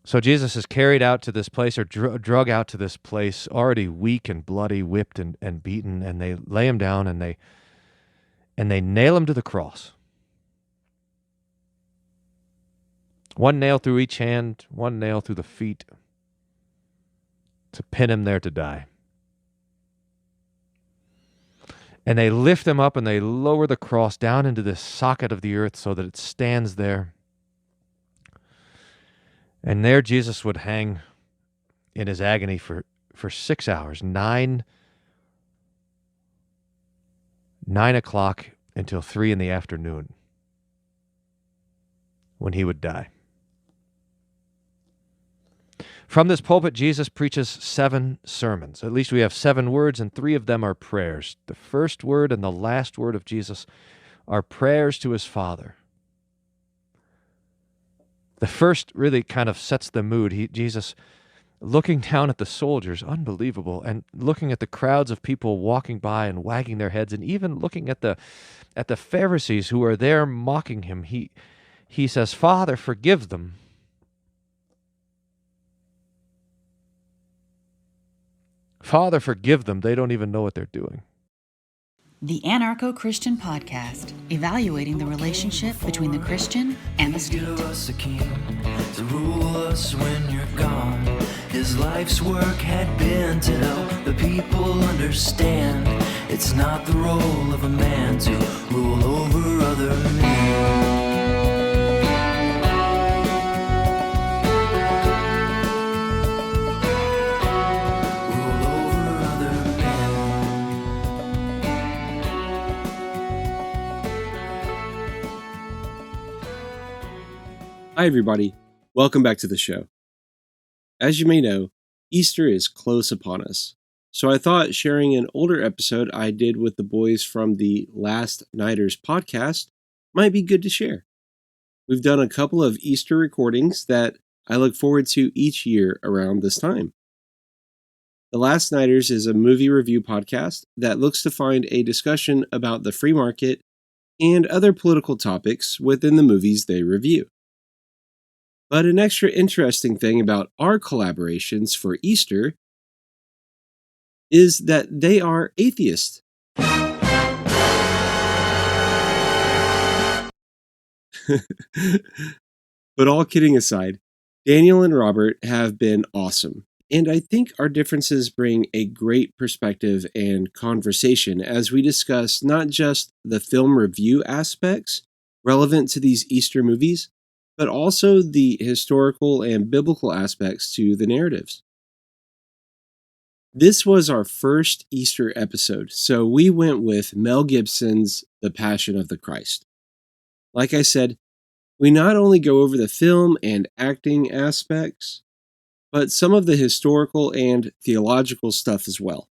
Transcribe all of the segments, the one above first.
So Jesus is carried out to this place, or drug out to this place, already weak and bloody, whipped and beaten, and they lay him down and they nail him to the cross. One nail through each hand, one nail through the feet, to pin him there to die. And they lift him up and they lower the cross down into this socket of the earth so that it stands there. And there Jesus would hang in his agony for 6 hours, 9 o'clock until 3 in the afternoon, when he would die. From this pulpit, Jesus preaches 7 sermons. At least we have 7 words, and 3 of them are prayers. The first word and the last word of Jesus are prayers to his Father. The first really kind of sets the mood. Jesus looking down at the soldiers, unbelievable, and looking at the crowds of people walking by and wagging their heads, and even looking at the Pharisees who are there mocking him. He says, "Father, forgive them. Father, forgive them. They don't even know what they're doing." The Anarcho-Christian Podcast, evaluating the relationship between the Christian and the state. Give us a king to rule us when you're gone. His life's work had been to help the people understand it's not the role of a man to rule over other men. Hi, everybody. Welcome back to the show. As you may know, Easter is close upon us, so I thought sharing an older episode I did with the boys from the Last Nighters podcast might be good to share. We've done a couple of Easter recordings that I look forward to each year around this time. The Last Nighters is a movie review podcast that looks to find a discussion about the free market and other political topics within the movies they review. But an extra interesting thing about our collaborations for Easter is that they are atheist. But all kidding aside, Daniel and Robert have been awesome, and I think our differences bring a great perspective and conversation as we discuss not just the film review aspects relevant to these Easter movies, but also the historical and biblical aspects to the narratives. This was our first Easter episode, so we went with Mel Gibson's The Passion of the Christ. Like I said, we not only go over the film and acting aspects, but some of the historical and theological stuff as well.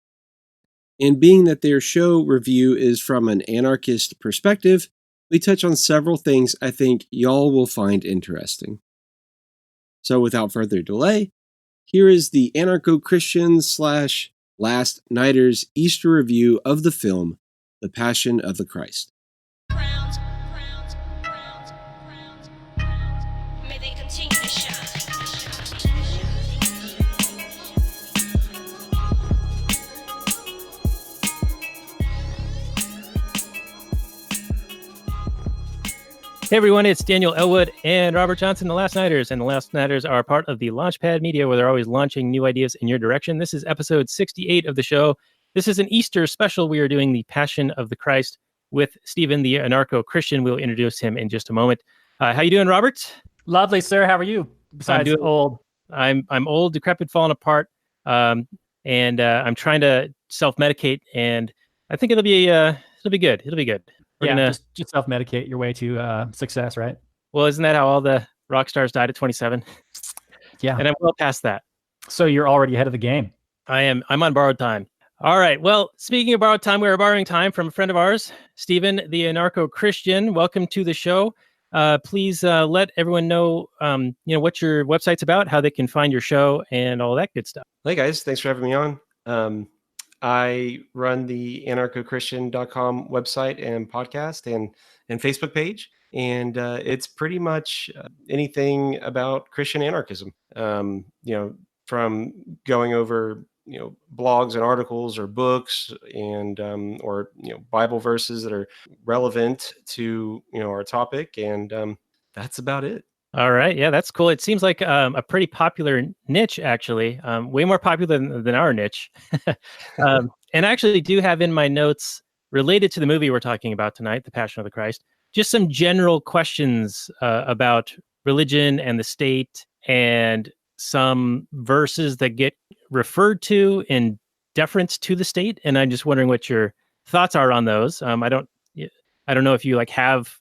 And being that their show review is from an anarchist perspective, we touch on several things I think y'all will find interesting. So without further delay, here is the Anarcho-Christian / Last Nighters Easter review of the film, The Passion of the Christ. Crowns, may they continue to shine. Hey everyone, it's Daniel Elwood and Robert Johnson, the Last Nighters. And the Last Nighters are part of the Launchpad Media, where they're always launching new ideas in your direction. This is episode 68 of the show. This is an Easter special. We are doing the Passion of the Christ with Stephen, the Anarcho-Christian. We'll introduce him in just a moment. How you doing, Robert? Lovely, sir. How are you? Besides old. I'm old, decrepit, falling apart, and I'm trying to self-medicate, and I think it'll be good. It'll be good. Just self-medicate your way to success, right? Well, isn't that how all the rock stars died at 27? Yeah. And I'm well past that. So you're already ahead of the game. I'm on borrowed time. All right. Well, speaking of borrowed time, we are borrowing time from a friend of ours, Stephen, the Anarcho-Christian. Welcome to the show. Please let everyone know, what your website's about, how they can find your show, and all that good stuff. Hey guys, thanks for having me on. I run the anarchochristian.com website and podcast and Facebook page. and it's pretty much anything about Christian anarchism. From going over blogs and articles or books and or Bible verses that are relevant to our topic, and that's about it. All right. Yeah, that's cool. It seems like a pretty popular niche, actually, way more popular than our niche. And I actually do have in my notes related to the movie we're talking about tonight, The Passion of the Christ, just some general questions about religion and the state and some verses that get referred to in deference to the state. And I'm just wondering what your thoughts are on those. I don't know if you have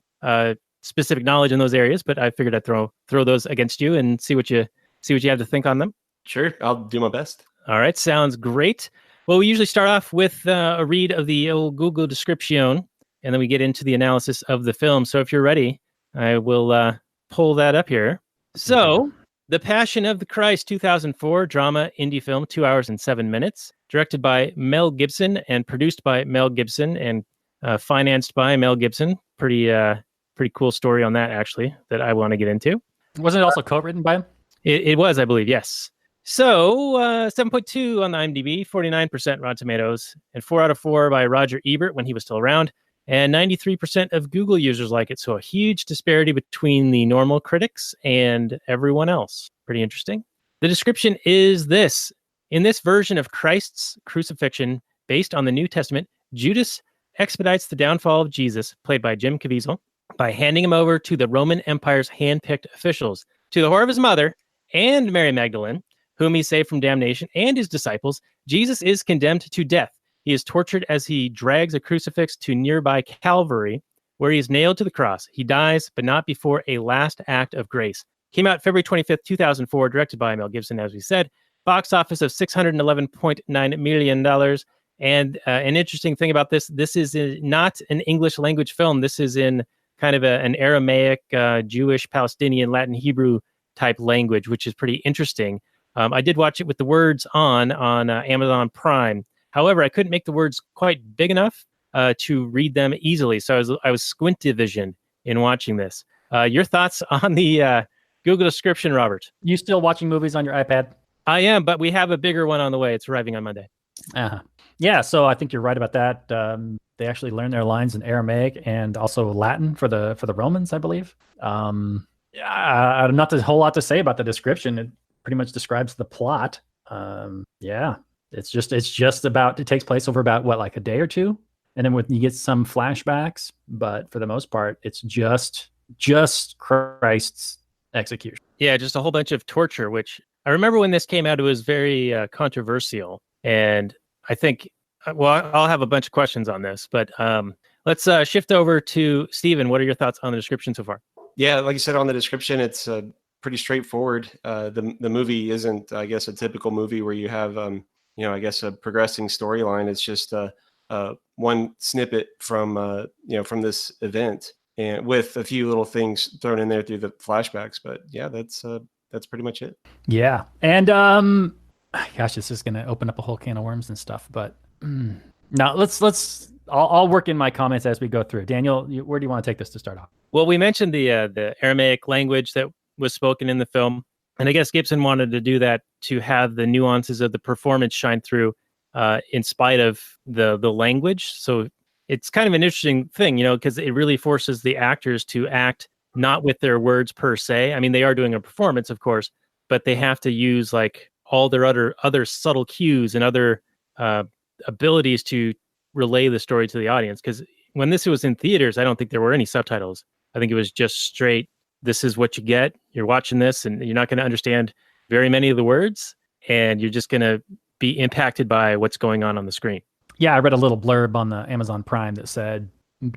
specific knowledge in those areas, but I figured I'd throw those against you and see what you have to think on them. Sure, I'll do my best. All right, sounds great. Well, we usually start off with a read of the old Google description, and then we get into the analysis of the film. So if you're ready, I will pull that up here. So, The Passion of the Christ, 2004 drama indie film, 2 hours and 7 minutes, directed by Mel Gibson and produced by Mel Gibson and financed by Mel Gibson. Pretty cool story on that, actually, that I want to get into. Wasn't it also co-written by him? It was, I believe, yes. So 7.2 on the IMDb, 49% Rotten Tomatoes, and 4 out of 4 by Roger Ebert when he was still around, and 93% of Google users like it. So a huge disparity between the normal critics and everyone else. Pretty interesting. The description is this. In this version of Christ's crucifixion, based on the New Testament, Judas expedites the downfall of Jesus, played by Jim Caviezel, by handing him over to the Roman Empire's hand-picked officials. To the horror of his mother and Mary Magdalene, whom he saved from damnation, and his disciples, Jesus is condemned to death. He is tortured as he drags a crucifix to nearby Calvary, where he is nailed to the cross. He dies, but not before a last act of grace. Came out February 25th, 2004, directed by Mel Gibson, as we said. Box office of $611.9 million. And an interesting thing about this is not an English language film. This is in kind of an Aramaic, Jewish, Palestinian, Latin, Hebrew type language, which is pretty interesting. I did watch it with the words on Amazon Prime. However, I couldn't make the words quite big enough to read them easily. So I was squint-vision in watching this. Your thoughts on the Google description, Robert? You still watching movies on your iPad? I am, but we have a bigger one on the way. It's arriving on Monday. Uh-huh. Yeah, so I think you're right about that. They actually learned their lines in Aramaic and also Latin for the Romans, I believe. Not a whole lot to say about the description. It pretty much describes the plot. It's just about, it takes place over about like a day or two, and then you get some flashbacks, but for the most part, it's just Christ's execution. Yeah, just a whole bunch of torture, which I remember when this came out, it was very controversial, and I think, well, I'll have a bunch of questions on this, but let's shift over to Steven. What are your thoughts on the description so far? Yeah, like you said on the description, it's pretty straightforward. The movie isn't, I guess, a typical movie where you have, I guess, a progressing storyline. It's just one snippet from this event, and with a few little things thrown in there through the flashbacks. But yeah, that's pretty much it. Yeah, and gosh, this is going to open up a whole can of worms and stuff. But now I'll work in my comments as we go through. Daniel, where do you want to take this to start off? Well, we mentioned the Aramaic language that was spoken in the film, and I guess Gibson wanted to do that to have the nuances of the performance shine through in spite of the language. So it's kind of an interesting thing, because it really forces the actors to act not with their words per se. I mean, they are doing a performance, of course, but they have to use like all their other subtle cues and other abilities to relay the story to the audience. Because when this was in theaters, I don't think there were any subtitles. I think it was just straight, this is what you get. You're watching this and you're not going to understand very many of the words, and you're just going to be impacted by what's going on the screen. Yeah, I read a little blurb on the Amazon Prime that said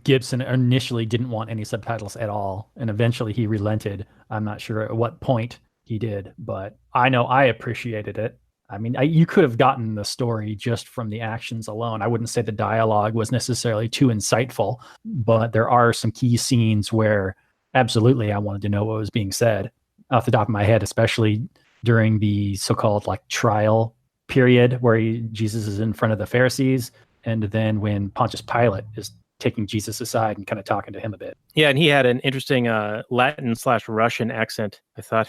Gibson initially didn't want any subtitles at all, and eventually he relented. I'm not sure at what point he did, but I know I appreciated it. I mean, you could have gotten the story just from the actions alone. I wouldn't say the dialogue was necessarily too insightful, but there are some key scenes where absolutely I wanted to know what was being said off the top of my head, especially during the so-called like trial period where Jesus is in front of the Pharisees. And then when Pontius Pilate is taking Jesus aside and kind of talking to him a bit. Yeah, and he had an interesting Latin/Russian accent, I thought.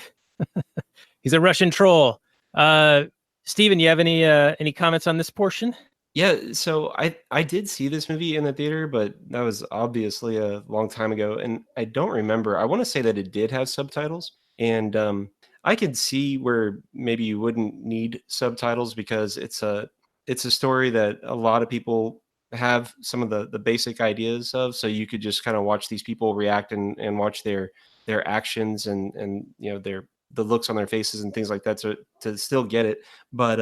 He's a Russian troll. Steven, you have any comments on this portion? Yeah, so I did see this movie in the theater, but that was obviously a long time ago, and I don't remember. I want to say that it did have subtitles, and I could see where maybe you wouldn't need subtitles because it's a story that a lot of people have some of the basic ideas of, so you could just kind of watch these people react and watch their actions and the looks on their faces and things like that to still get it. But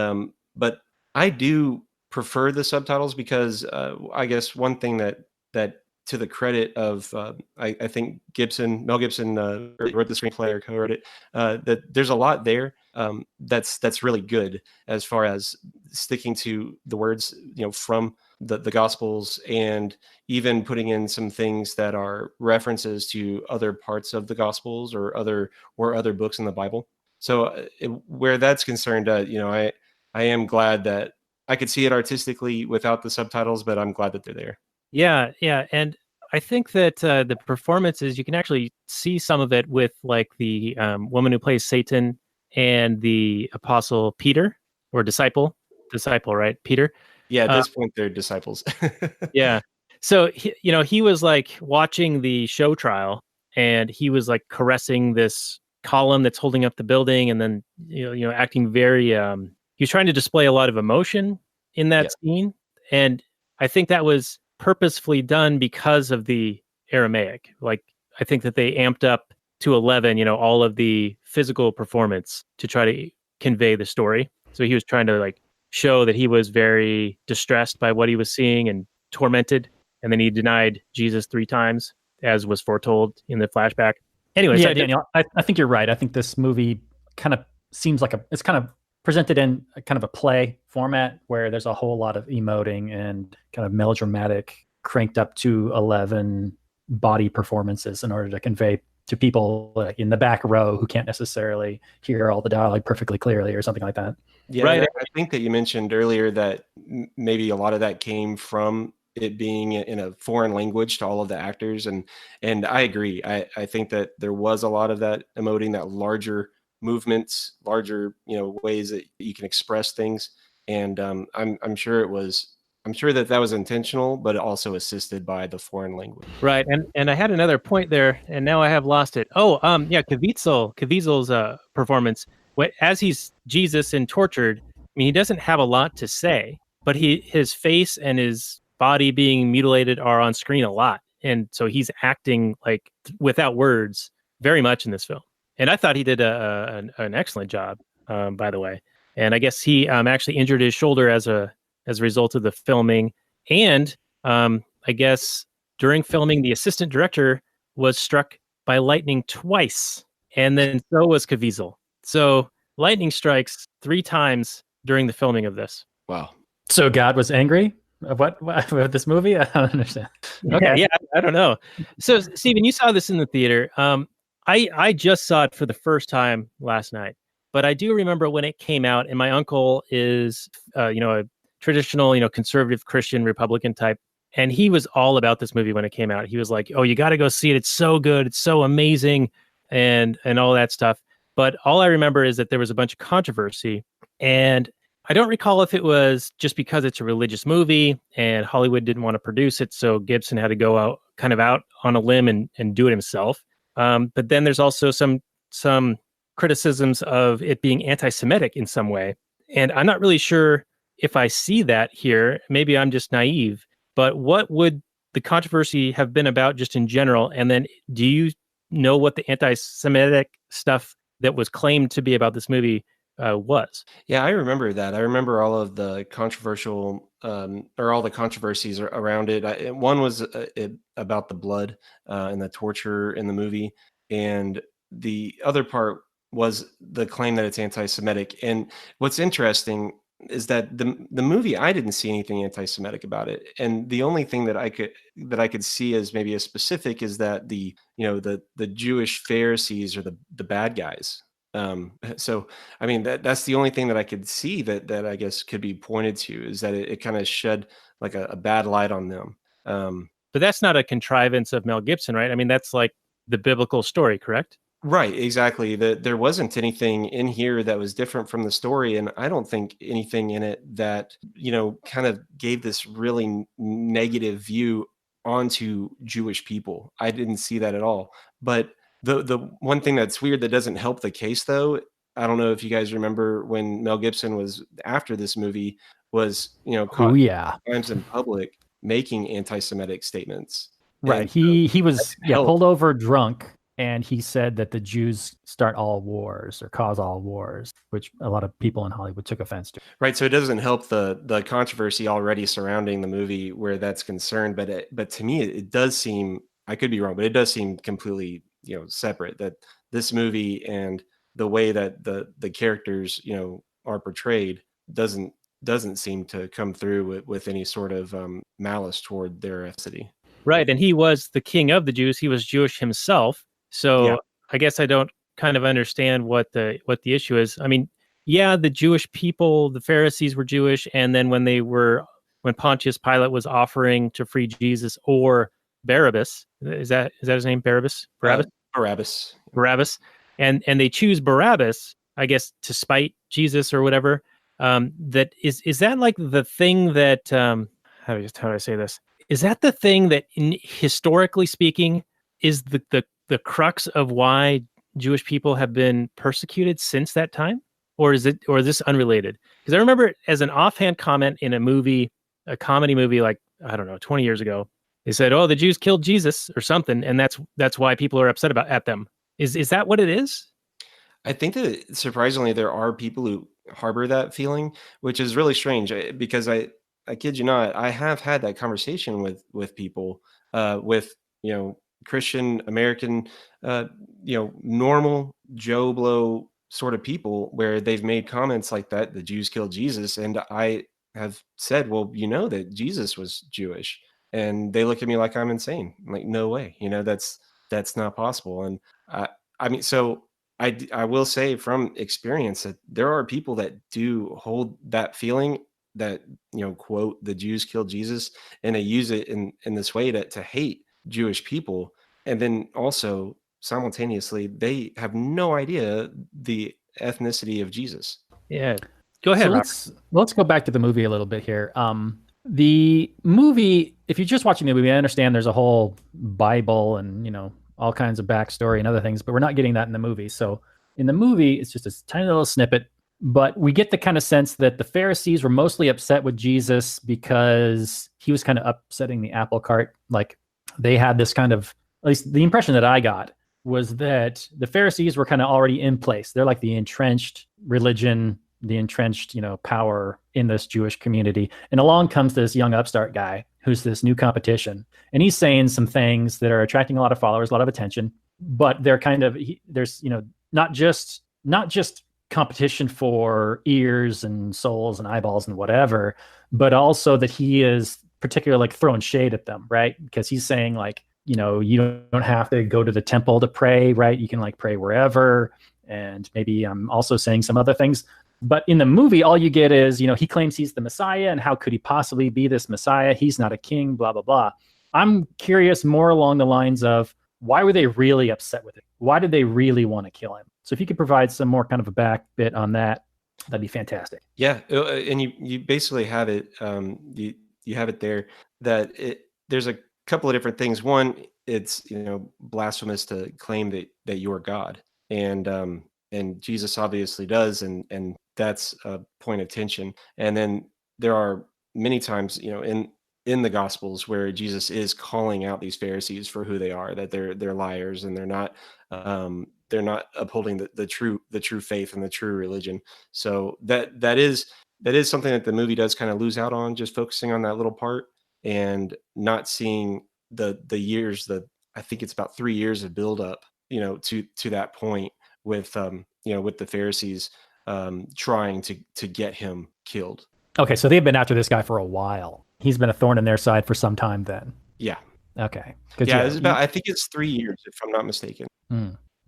I do prefer the subtitles because I guess one thing that to the credit of I think Mel Gibson wrote the screenplay or co-wrote it, that there's a lot there that's really good as far as sticking to the words from the Gospels, and even putting in some things that are references to other parts of the Gospels or other books in the Bible. So where that's concerned, I am glad that I could see it artistically without the subtitles, but I'm glad that they're there. Yeah, yeah, and I think that the performances, you can actually see some of it with like the woman who plays Satan and the apostle Peter, or disciple, right? Peter. Yeah, at Uh, this point, they're disciples. yeah. So he was like watching the show trial, and he was like caressing this column that's holding up the building, and then acting very. He was trying to display a lot of emotion in that Yeah. scene, and I think that was purposefully done because of the Aramaic. Like, I think that they amped up to 11, all of the physical performance to try to convey the story. So he was trying to like show that he was very distressed by what he was seeing and tormented, and then he denied Jesus 3 times, as was foretold in the flashback. Anyways, Yeah, Daniel, I think you're right. I think this movie kind of seems like it's kind of presented in a kind of a play format where there's a whole lot of emoting and kind of melodramatic, cranked up to 11 body performances in order to convey to people like in the back row who can't necessarily hear all the dialogue perfectly clearly or something like that. Yeah, Right. I think that you mentioned earlier that maybe a lot of that came from it being in a foreign language to all of the actors, and I agree. I think that there was a lot of that emoting, that larger movements, larger ways that you can express things, and I'm sure that was intentional, but also assisted by the foreign language. Right, and I had another point there, and now I have lost it. Oh, yeah, Caviezel's performance, as he's Jesus and tortured. I mean, he doesn't have a lot to say, but his face and his body being mutilated are on screen a lot, and so he's acting like without words very much in this film. And I thought he did an excellent job, by the way. And I guess he actually injured his shoulder as a result of the filming, and I guess during filming, the assistant director was struck by lightning twice, and then so was Caviezel. So lightning strikes 3 times during the filming of this. Wow. So God was angry what about this movie? I don't understand. Okay, yeah, I don't know. So Steven, you saw this in the theater. I just saw it for the first time last night, but I do remember when it came out, and my uncle is a traditional, conservative Christian Republican type. And he was all about this movie when it came out. He was like, "Oh, you got to go see it. It's so good. It's so amazing," and all that stuff. But all I remember is that there was a bunch of controversy, and I don't recall if it was just because it's a religious movie and Hollywood didn't want to produce it, so Gibson had to go out on a limb and do it himself. But then there's also some criticisms of it being anti-Semitic in some way, and I'm not really sure if I see that here. Maybe I'm just naive. But what would the controversy have been about just in general? And then do you know what the anti-Semitic stuff that was claimed to be about this movie was? Yeah, I remember that. I remember all of the controversial or all the controversies around it. One was about the blood and the torture in the movie. And the other part was the claim that it's anti-Semitic. And what's interesting is that the movie, I didn't see anything anti-Semitic about it, and the only thing that I could see as maybe a specific is that the Jewish Pharisees are the bad guys. So I mean that's the only thing that I could see that I guess could be pointed to, is that it kind of shed like a bad light on them. But that's not a contrivance of Mel Gibson, right? I mean, that's like the biblical story, correct? Right, exactly. There wasn't anything in here that was different from the story, and I don't think anything in it that, kind of gave this really negative view onto Jewish people. I didn't see that at all. But the one thing that's weird that doesn't help the case, though, I don't know if you guys remember when Mel Gibson was after this movie was, Oh caught yeah. times in public making anti-Semitic statements. Right. And He was helped. pulled over drunk, and he said that the Jews start all wars or cause all wars, which a lot of people in Hollywood took offense to. Right, so it doesn't help the controversy already surrounding the movie where that's concerned, but to me it does seem, I could be wrong, but it does seem completely, separate, that this movie and the way that the characters, are portrayed doesn't seem to come through with any sort of malice toward their ethnicity. Right. And he was the king of the Jews. He was Jewish himself. So Yeah. I guess I don't kind of understand what the issue is. I mean, yeah, the Jewish people, the Pharisees were Jewish, and then when Pontius Pilate was offering to free Jesus or Barabbas, is that his name? Barabbas? Barabbas. Barabbas. And they choose Barabbas, I guess, to spite Jesus or whatever. That is that like the thing that how do I say this? Is that the thing that, historically speaking, is the crux of why Jewish people have been persecuted since that time? Or is this unrelated? Because I remember as an offhand comment in a comedy movie, like, I don't know, 20 years ago, they said, "Oh, the Jews killed Jesus" or something, and that's why people are upset at them. Is that what it is? I think that surprisingly there are people who harbor that feeling, which is really strange, because I kid you not, I have had that conversation with people, with, Christian American, normal Joe Blow sort of people, where they've made comments like that, the Jews killed Jesus, and I have said, well, that Jesus was Jewish, and they look at me like I'm insane. I'm like, no way, that's not possible. And I mean, so I will say from experience that there are people that do hold that feeling, that, quote, the Jews killed Jesus, and they use it in this way to hate Jewish people. And then also simultaneously, they have no idea the ethnicity of Jesus. Yeah. Go ahead, So Robert. let's go back to the movie a little bit here. The movie, if you're just watching the movie, I understand there's a whole Bible and all kinds of backstory and other things, but we're not getting that in the movie. So in the movie, it's just a tiny little snippet, but we get the kind of sense that the Pharisees were mostly upset with Jesus because he was kind of upsetting the apple cart. Like, they had this kind of, at least the impression that I got was that the Pharisees were kind of already in place. They're like the entrenched religion, the entrenched, power in this Jewish community. And along comes this young upstart guy who's this new competition. And he's saying some things that are attracting a lot of followers, a lot of attention, but they're kind of, there's, not just competition for ears and souls and eyeballs and whatever, but also that he is particularly like throwing shade at them, right? Because he's saying like, you don't have to go to the temple to pray, right? You can like pray wherever. And maybe I'm also saying some other things. But in the movie, all you get is, he claims he's the Messiah, and how could he possibly be this Messiah? He's not a king, blah, blah, blah. I'm curious more along the lines of, why were they really upset with it? Why did they really want to kill him? So if you could provide some more kind of a back bit on that, that'd be fantastic. Yeah, and you basically have it. You have it there, that there's a couple of different things. One, it's blasphemous to claim that you're God, and Jesus obviously does, and that's a point of tension. And then there are many times, in the Gospels where Jesus is calling out these Pharisees for who they are, that they're liars, and they're not upholding the true faith and the true religion. So that is something that the movie does kind of lose out on, just focusing on that little part and not seeing the years, I think it's about 3 years of build up, to that point with with the Pharisees trying to get him killed. Okay, so they've been after this guy for a while. He's been a thorn in their side for some time then. Yeah. Okay. Yeah, it's about, I think it's 3 years, if I'm not mistaken.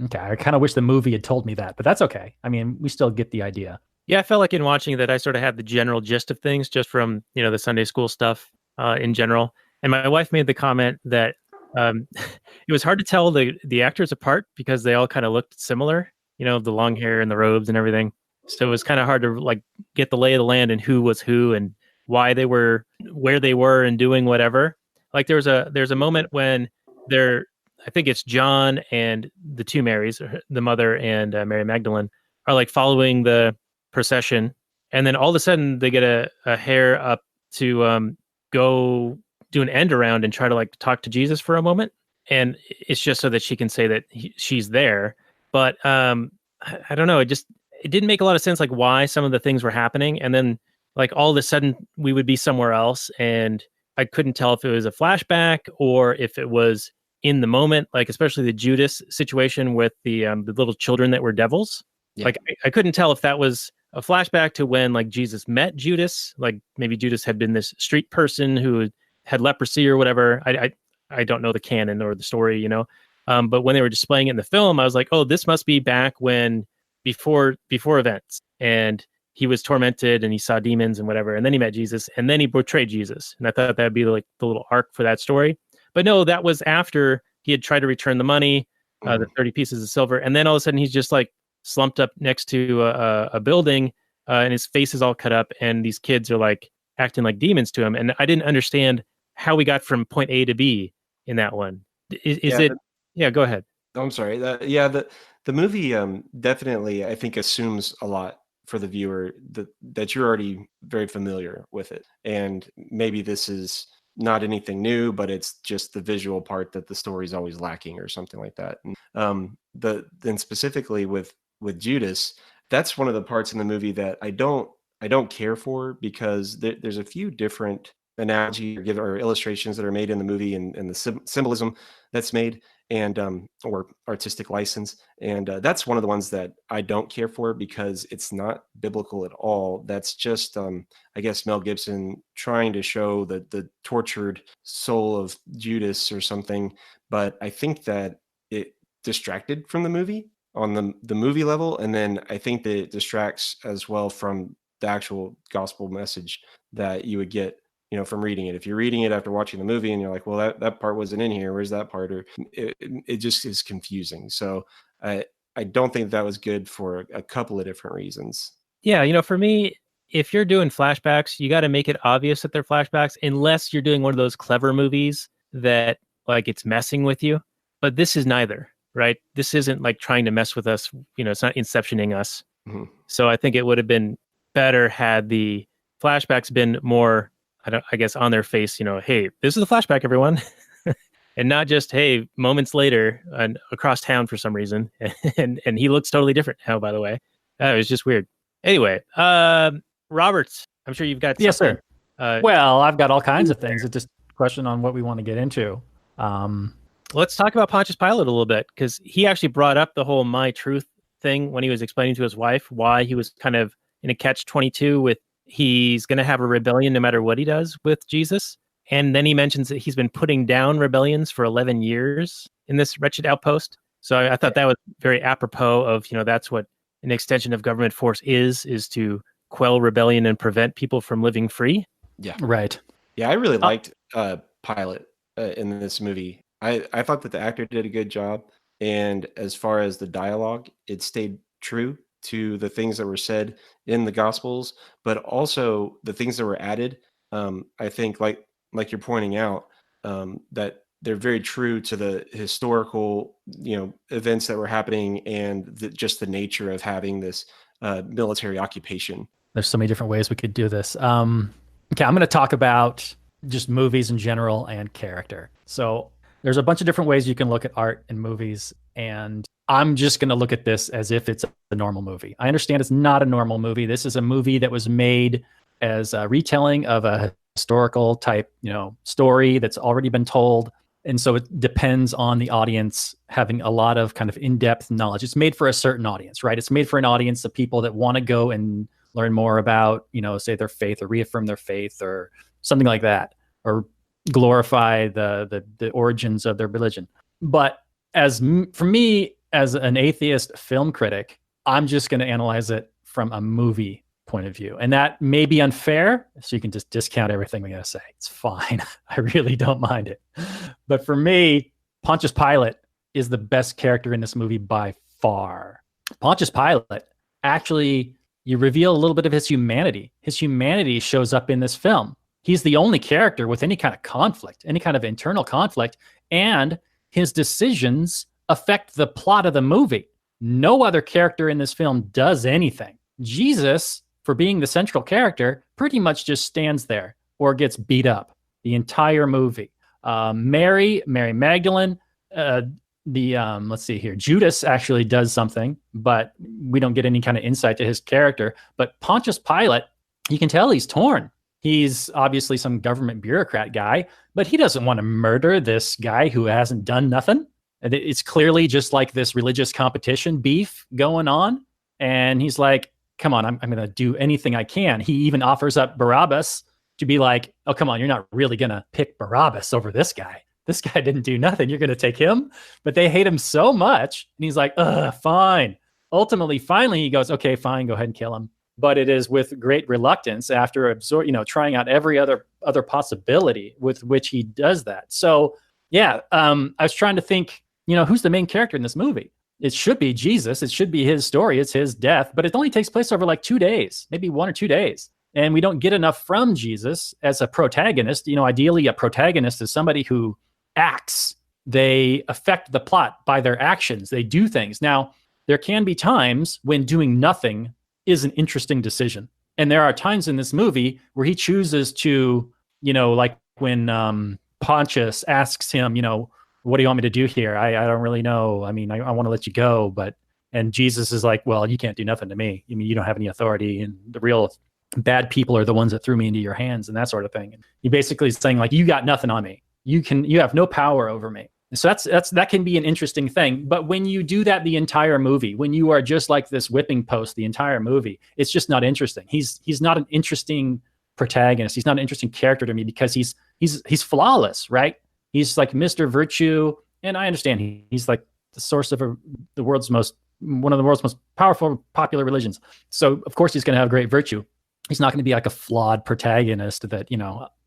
Okay, I kind of wish the movie had told me that, but that's okay. I mean, we still get the idea. Yeah, I felt like in watching that, I sort of had the general gist of things just from, the Sunday school stuff in general. And my wife made the comment that it was hard to tell the actors apart because they all kind of looked similar, the long hair and the robes and everything. So it was kind of hard to like get the lay of the land and who was who and why they were where they were and doing whatever. Like there's a moment when I think it's John and the two Marys, the mother and Mary Magdalene, are like following the procession, and then all of a sudden they get a hair up to go do an end around and try to like talk to Jesus for a moment, and it's just so that she can say that she's there. But I don't know, it didn't make a lot of sense, like why some of the things were happening, and then like all of a sudden we would be somewhere else, and I couldn't tell if it was a flashback or if it was in the moment, like especially the Judas situation with the little children that were devils. Yeah. Like I couldn't tell if that was a flashback to when like Jesus met Judas, like maybe Judas had been this street person who had leprosy or whatever. I don't know the canon or the story, but when they were displaying it in the film, I was like, oh, this must be back when before events, and he was tormented and he saw demons and whatever, and then he met Jesus and then he betrayed Jesus, and I thought that'd be like the little arc for that story. But no, that was after he had tried to return the money, the 30 pieces of silver. And then all of a sudden he's just like slumped up next to a building and his face is all cut up. And these kids are like acting like demons to him. And I didn't understand how we got from point A to B in that one. Yeah, go ahead. I'm sorry. The movie definitely, I think, assumes a lot for the viewer that you're already very familiar with it. And maybe this is not anything new, but it's just the visual part that the story's always lacking or something like that. And, then specifically with Judas, that's one of the parts in the movie that I don't care for, because there's a few different analogy or illustrations that are made in the movie, and the symbolism that's made, and or artistic license, and that's one of the ones that I don't care for because it's not biblical at all. That's just I guess Mel Gibson trying to show the tortured soul of Judas or something, but I think that it distracted from the movie on the movie level, and then I think that it distracts as well from the actual gospel message that you would get from reading it. If you're reading it after watching the movie and you're like, well, that part wasn't in here, where's that part? Or it just is confusing. So I don't think that was good for a couple of different reasons. Yeah, for me, if you're doing flashbacks, you got to make it obvious that they're flashbacks, unless you're doing one of those clever movies that like it's messing with you. But this is neither, right? This isn't like trying to mess with us. It's not inceptioning us. Mm-hmm. So I think it would have been better had the flashbacks been more, I guess, on their face, hey, this is a flashback, everyone. And not just, hey, moments later and across town for some reason. and he looks totally different now, by the way. It was just weird. Anyway, Roberts, I'm sure you've got something. Yes, sir. Well, I've got all kinds of things. It's just a question on what we want to get into. Let's talk about Pontius Pilate a little bit, because he actually brought up the whole my truth thing when he was explaining to his wife why he was kind of in a catch-22 with he's going to have a rebellion no matter what he does with Jesus. And then he mentions that he's been putting down rebellions for 11 years in this wretched outpost. So I thought that was very apropos of, that's what an extension of government force is to quell rebellion and prevent people from living free. Yeah. Right. Yeah, I really liked Pilate in this movie. I thought that the actor did a good job. And as far as the dialogue, it stayed true to the things that were said in the Gospels, but also the things that were added. I think like you're pointing out, that they're very true to the historical, events that were happening, and just the nature of having this military occupation. There's so many different ways we could do this. Okay, I'm going to talk about just movies in general and character. So there's a bunch of different ways you can look at art in movies, and I'm just going to look at this as if it's a normal movie. I understand it's not a normal movie. This is a movie that was made as a retelling of a historical type, story that's already been told. And so it depends on the audience having a lot of kind of in-depth knowledge. It's made for a certain audience, right? It's made for an audience of people that want to go and learn more about, say their faith or reaffirm their faith or something like that, or glorify the origins of their religion. But for me, as an atheist film critic, I'm just going to analyze it from a movie point of view. And that may be unfair, so you can just discount everything we gotta say. It's fine. I really don't mind it. But for me, Pontius Pilate is the best character in this movie by far. Pontius Pilate, actually, you reveal a little bit of his humanity. His humanity shows up in this film. He's the only character with any kind of conflict, any kind of internal conflict, and his decisions affect the plot of the movie. No other character in this film does anything. Jesus, for being the central character, pretty much just stands there or gets beat up the entire movie. Mary Magdalene, let's see here, Judas actually does something, but we don't get any kind of insight to his character. But Pontius Pilate, you can tell he's torn. He's obviously some government bureaucrat guy, but he doesn't want to murder this guy who hasn't done nothing. It's clearly just like this religious competition beef going on. And he's like, come on, I'm going to do anything I can. He even offers up Barabbas to be like, oh, come on, you're not really going to pick Barabbas over this guy. This guy didn't do nothing. You're going to take him? But they hate him so much. And he's like, fine. Ultimately, finally, he goes, okay, fine, go ahead and kill him. But it is with great reluctance after trying out every other possibility with which he does that. So, yeah, I was trying to think, who's the main character in this movie? It should be Jesus. It should be his story. It's his death. But it only takes place over like 2 days, maybe 1 or 2 days. And we don't get enough from Jesus as a protagonist. Ideally, a protagonist is somebody who acts. They affect the plot by their actions. They do things. Now, there can be times when doing nothing is an interesting decision. And there are times in this movie where he chooses to, like when Pontius asks him, what do you want me to do here? I don't really know. I mean, I want to let you go. And Jesus is like, well, you can't do nothing to me. I mean, you don't have any authority. And the real bad people are the ones that threw me into your hands and that sort of thing. And he basically is saying like, you got nothing on me. You have no power over me. So that can be an interesting thing. But when you do that the entire movie, when you are just like this whipping post the entire movie, it's just not interesting. He's not an interesting protagonist. He's not an interesting character to me because he's flawless, right? He's like Mr. Virtue, and I understand he's like the source of one of the world's most powerful, popular religions. So of course he's going to have great virtue. He's not going to be like a flawed protagonist that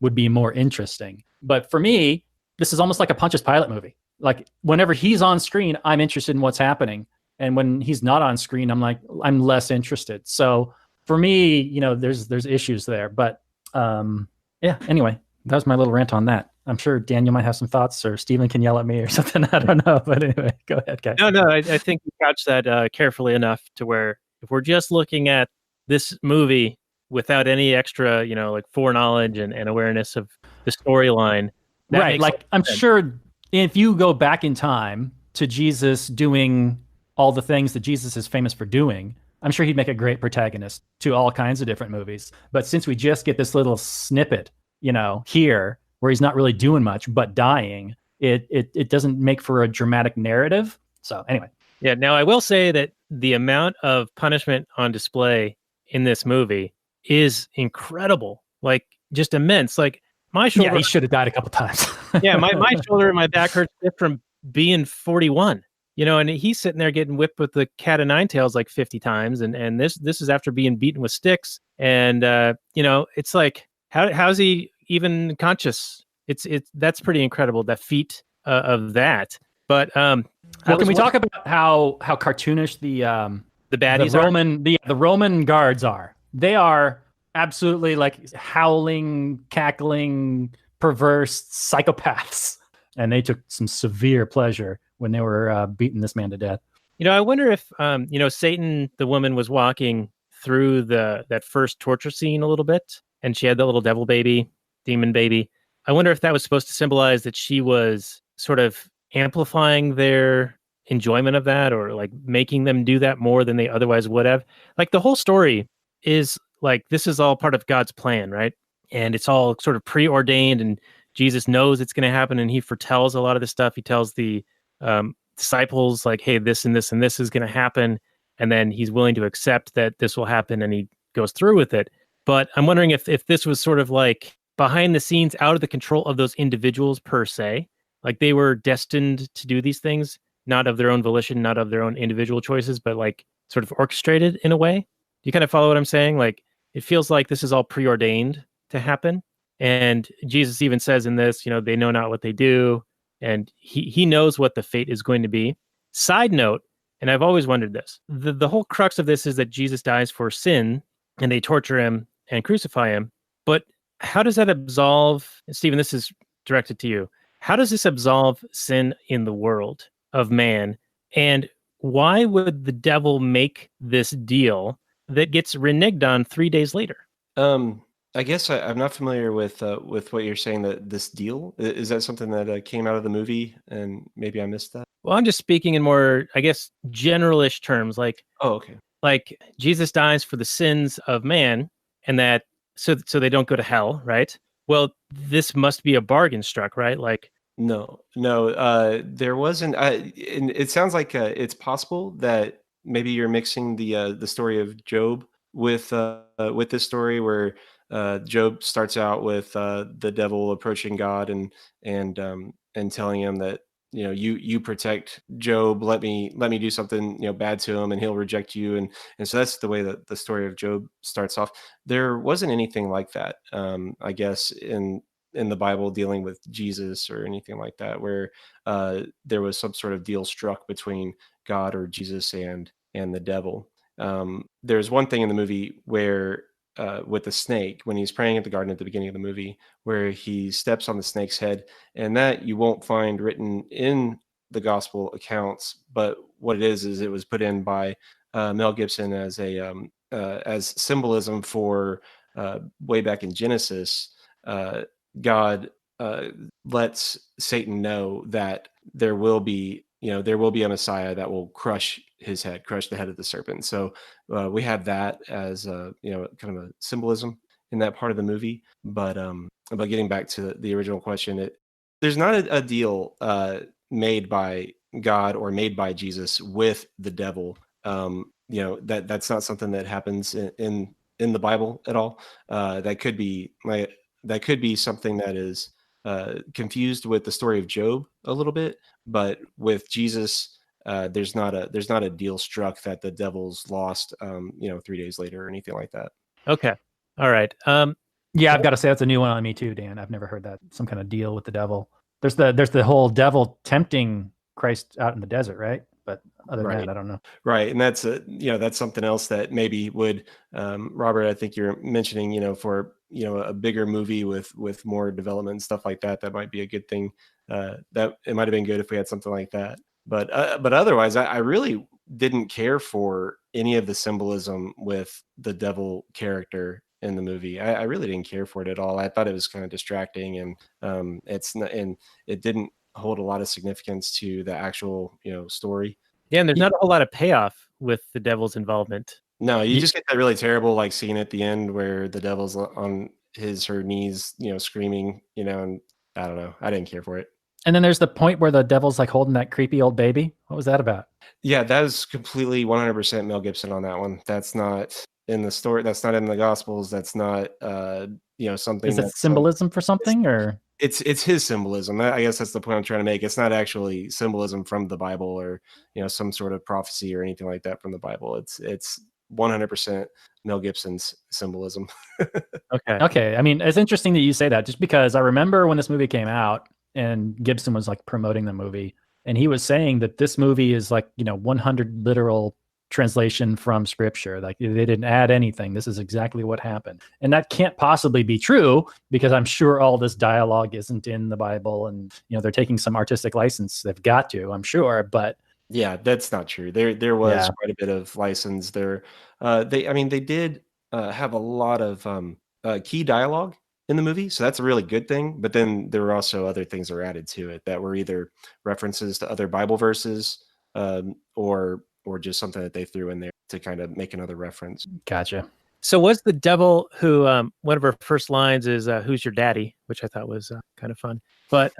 would be more interesting. But for me, this is almost like a Pontius Pilate movie. Like whenever he's on screen, I'm interested in what's happening. And when he's not on screen, I'm less interested. So for me, there's issues there. But anyway, that was my little rant on that. I'm sure Daniel might have some thoughts, or Stephen can yell at me or something. I don't know. But anyway, go ahead, guys. No, I think you couched that carefully enough to where if we're just looking at this movie without any extra, like foreknowledge and awareness of the storyline, right? Like I'm sure if you go back in time to Jesus doing all the things that Jesus is famous for doing, I'm sure he'd make a great protagonist to all kinds of different movies. But since we just get this little snippet, here where he's not really doing much but dying, it doesn't make for a dramatic narrative. So anyway. Yeah. Now I will say that the amount of punishment on display in this movie is incredible, like just immense. Like my shoulder. Yeah, he should have died a couple times. Yeah, my shoulder and my back hurts just from being 41. And he's sitting there getting whipped with the cat o' nine tails like 50 times, and this is after being beaten with sticks. And it's like how's he even conscious? That's pretty incredible. That feat of that. But can we talk about how cartoonish the baddies the Roman guards are? They are absolutely like howling, cackling, perverse psychopaths, and they took some severe pleasure when they were beating this man to death. I wonder if Satan, the woman, was walking through that first torture scene a little bit, and she had the little devil baby, demon baby. I wonder if that was supposed to symbolize that she was sort of amplifying their enjoyment of that, or like making them do that more than they otherwise would have. Like the whole story is like, this is all part of God's plan, right? And it's all sort of preordained, and Jesus knows it's going to happen, and he foretells a lot of this stuff. He tells the disciples like, hey, this and this and this is going to happen. And then he's willing to accept that this will happen, and he goes through with it. But I'm wondering if this was sort of like behind the scenes, out of the control of those individuals per se, like they were destined to do these things, not of their own volition, not of their own individual choices, but like sort of orchestrated in a way. Do you kind of follow what I'm saying? Like it feels like this is all preordained to happen. And Jesus even says in this, they know not what they do, and he knows what the fate is going to be. Side note, and I've always wondered this, the whole crux of this is that Jesus dies for sin, and they torture him and crucify him. But how does that absolve, Stephen, this is directed to you, how does this absolve sin in the world of man? And why would the devil make this deal that gets reneged on 3 days later? I guess I'm not familiar with what you're saying, that this deal is that something that came out of the movie, and maybe I missed that. Well, I'm just speaking in more, I guess, generalish terms, like Oh, okay. like Jesus dies for the sins of man, and that so they don't go to hell, right? Well, this must be a bargain struck, right? Like, No, there wasn't. And it sounds like it's possible that maybe you're mixing the story of Job with this story where Job starts out with the devil approaching God and telling him that you protect Job, let me do something bad to him, and he'll reject you, and so that's the way that the story of Job starts off. There wasn't anything like that, I guess, in the Bible dealing with Jesus or anything like that, where there was some sort of deal struck between God or Jesus and the devil. There's one thing in the movie where with the snake, when he's praying at the garden at the beginning of the movie, where he steps on the snake's head, and that you won't find written in the gospel accounts, but what it is it was put in by Mel Gibson as symbolism for way back in Genesis. God lets Satan know that there will be a Messiah that will crush the head of the serpent. So we have that as kind of a symbolism in that part of the movie. But getting back to the original question, there's not a deal made by God or made by Jesus with the devil. That's not something that happens in the Bible at all. That could be something that is confused with the story of Job a little bit, but with Jesus, there's not a deal struck that the devil's lost, 3 days later or anything like that. okay, all right. Yeah, I've got to say that's a new one on me too, Dan. I've never heard that, some kind of deal with the devil. There's the whole devil tempting Christ out in the desert, right? But other than Right. that, I don't know. Right, and that's something else that maybe would, Robert, I think you're mentioning, for a bigger movie with more development and stuff like that. That might be a good thing. That it might have been good if we had something like that. But otherwise, I really didn't care for any of the symbolism with the devil character in the movie. I really didn't care for it at all. I thought it was kind of distracting, and it didn't hold a lot of significance to the actual story. Yeah, and there's not a whole lot of payoff with the devil's involvement. No, you just get that really terrible scene at the end where the devil's on her knees, screaming, and I don't know. I didn't care for it. And then there's the point where the devil's like holding that creepy old baby. What was that about? Yeah, that is completely 100% Mel Gibson on that one. That's not in the story. That's not in the Gospels. That's not something. Is it symbolism for something, or it's his symbolism? I guess that's the point I'm trying to make. It's not actually symbolism from the Bible or some sort of prophecy or anything like that from the Bible. It's 100% Mel Gibson's symbolism. Okay. I mean, it's interesting that you say that, just because I remember when this movie came out and Gibson was like promoting the movie, and he was saying that this movie is like 100 literal translation from scripture. Like, they didn't add anything. This is exactly what happened. And that can't possibly be true, because I'm sure all this dialogue isn't in the Bible, and they're taking some artistic license. They've got to, I'm sure, but yeah, that's not true. There was quite a bit of license there. They did have a lot of key dialogue in the movie, so that's a really good thing. But then there were also other things that were added to it that were either references to other Bible verses, or just something that they threw in there to kind of make another reference. Gotcha. So was the devil who, one of her first lines is, "Who's your daddy?" which I thought was kind of fun. But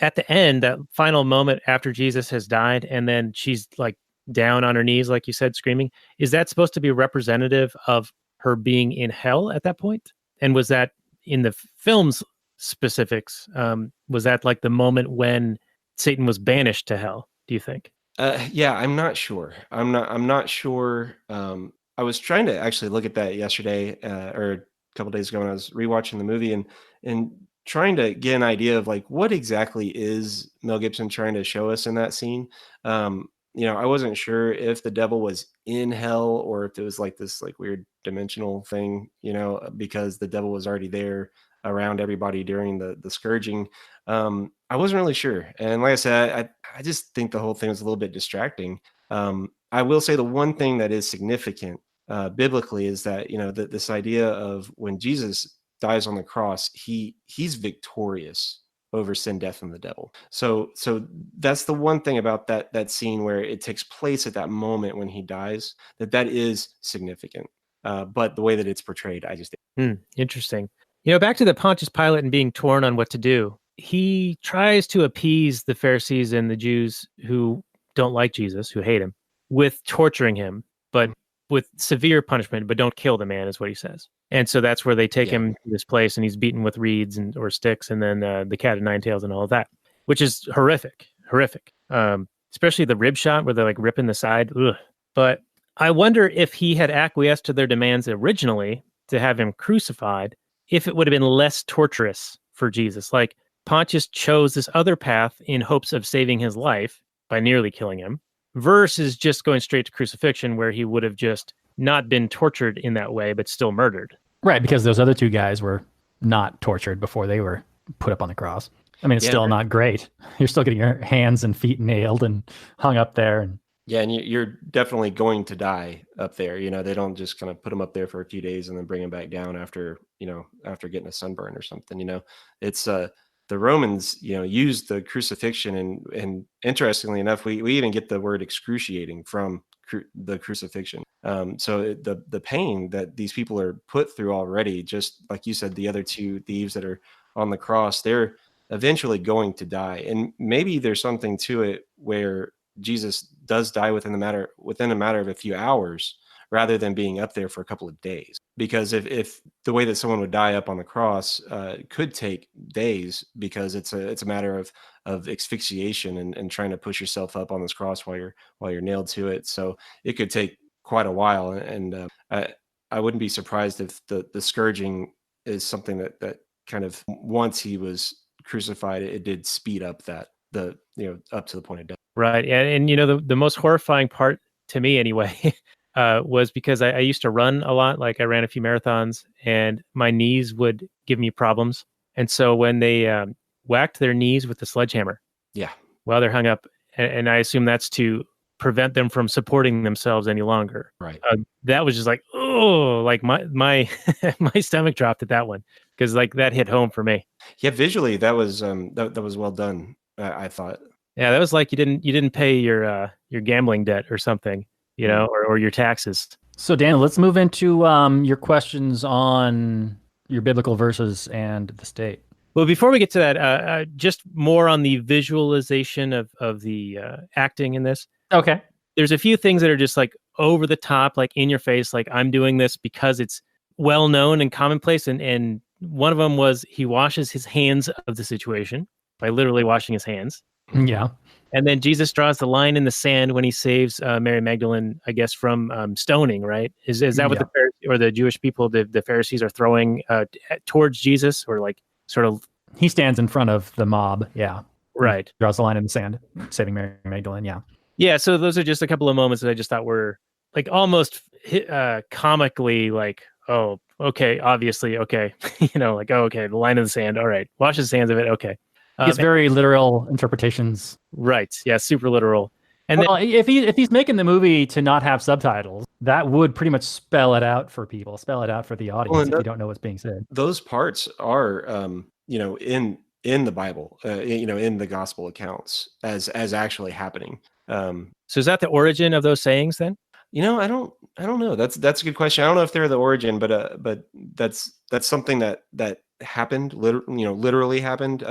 at the end, that final moment after Jesus has died, and then she's like down on her knees, like you said, screaming, is that supposed to be representative of her being in hell at that point? And was that in the film's specifics? Was that like the moment when Satan was banished to hell, do you think? Yeah, I'm not sure. I'm not sure. I was trying to actually look at that yesterday or a couple days ago when I was rewatching the movie and trying to get an idea of like what exactly is Mel Gibson trying to show us in that scene. I wasn't sure if the devil was in hell or if it was like this like weird dimensional thing, because the devil was already there around everybody during the scourging. I wasn't really sure, and like I said, I just think the whole thing was a little bit distracting. I will say the one thing that is significant biblically is that that this idea of when Jesus dies on the cross, he's victorious over sin, death, and the devil. So that's the one thing about that scene where it takes place at that moment when he dies, that is significant. But the way that it's portrayed, I just Interesting. Back to the Pontius Pilate and being torn on what to do. He tries to appease the Pharisees and the Jews who don't like Jesus, who hate him, with torturing him, but with severe punishment, but don't kill the man, is what he says. And so that's where they take him to this place, and he's beaten with reeds or sticks, and then the cat of nine tails and all of that, which is horrific. Especially the rib shot where they're like ripping the side. Ugh. But I wonder if he had acquiesced to their demands originally to have him crucified, if it would have been less torturous for Jesus. Like Pontius chose this other path in hopes of saving his life by nearly killing him, versus just going straight to crucifixion, where he would have just not been tortured in that way, but still murdered. Right, because those other two guys were not tortured before they were put up on the cross. I mean, it's still not great. You're still getting your hands and feet nailed and hung up there. And you're definitely going to die up there. They don't just kind of put them up there for a few days and then bring them back down after getting a sunburn or something. It's the Romans, used the crucifixion, and interestingly enough, we even get the word excruciating from the crucifixion. So the pain that these people are put through already, just like you said, the other two thieves that are on the cross, they're eventually going to die, and maybe there's something to it where Jesus does die within a matter of a few hours, rather than being up there for a couple of days. Because if the way that someone would die up on the cross could take days, because it's a matter of asphyxiation and trying to push yourself up on this cross while you're nailed to it. So it could take quite a while, and I wouldn't be surprised if the scourging is something that kind of, once he was crucified, it did speed up up to the point of death. Right, and the most horrifying part to me anyway. Was because I used to run a lot. Like I ran a few marathons, and my knees would give me problems. And so when they whacked their knees with the sledgehammer, while they're hung up, and I assume that's to prevent them from supporting themselves any longer. Right. That was just like, oh, like my my stomach dropped at that one, because like that hit home for me. Yeah, visually that was that was well done. I thought. Yeah, that was like you didn't pay your gambling debt or something. Or your taxes. So, Dan, let's move into your questions on your biblical verses and the state. Well, before we get to that, just more on the visualization of the acting in this. Okay. There's a few things that are just like over the top, like in your face, like I'm doing this because it's well known and commonplace. And one of them was he washes his hands of the situation by literally washing his hands. Yeah. And then Jesus draws the line in the sand when he saves Mary Magdalene, I guess, from stoning, right? Is that what the Pharisees, or the Jewish people, the Pharisees are throwing towards Jesus, or like sort of? He stands in front of the mob, yeah. Right. He draws the line in the sand, saving Mary Magdalene, yeah. Yeah, so those are just a couple of moments that I just thought were like almost comically like, oh, okay, obviously, okay. Like, oh, okay, the line in the sand, all right. Wash his hands of it, okay. It's very literal interpretations. Right. Yeah. Super literal. And then, if he's making the movie to not have subtitles, that would pretty much spell it out for people, spell it out for the audience if you don't know what's being said. Those parts are, in the Bible, in the gospel accounts as actually happening. So is that the origin of those sayings then? I don't know. That's a good question. I don't know if they're the origin, but that's something that happened. Literally happened.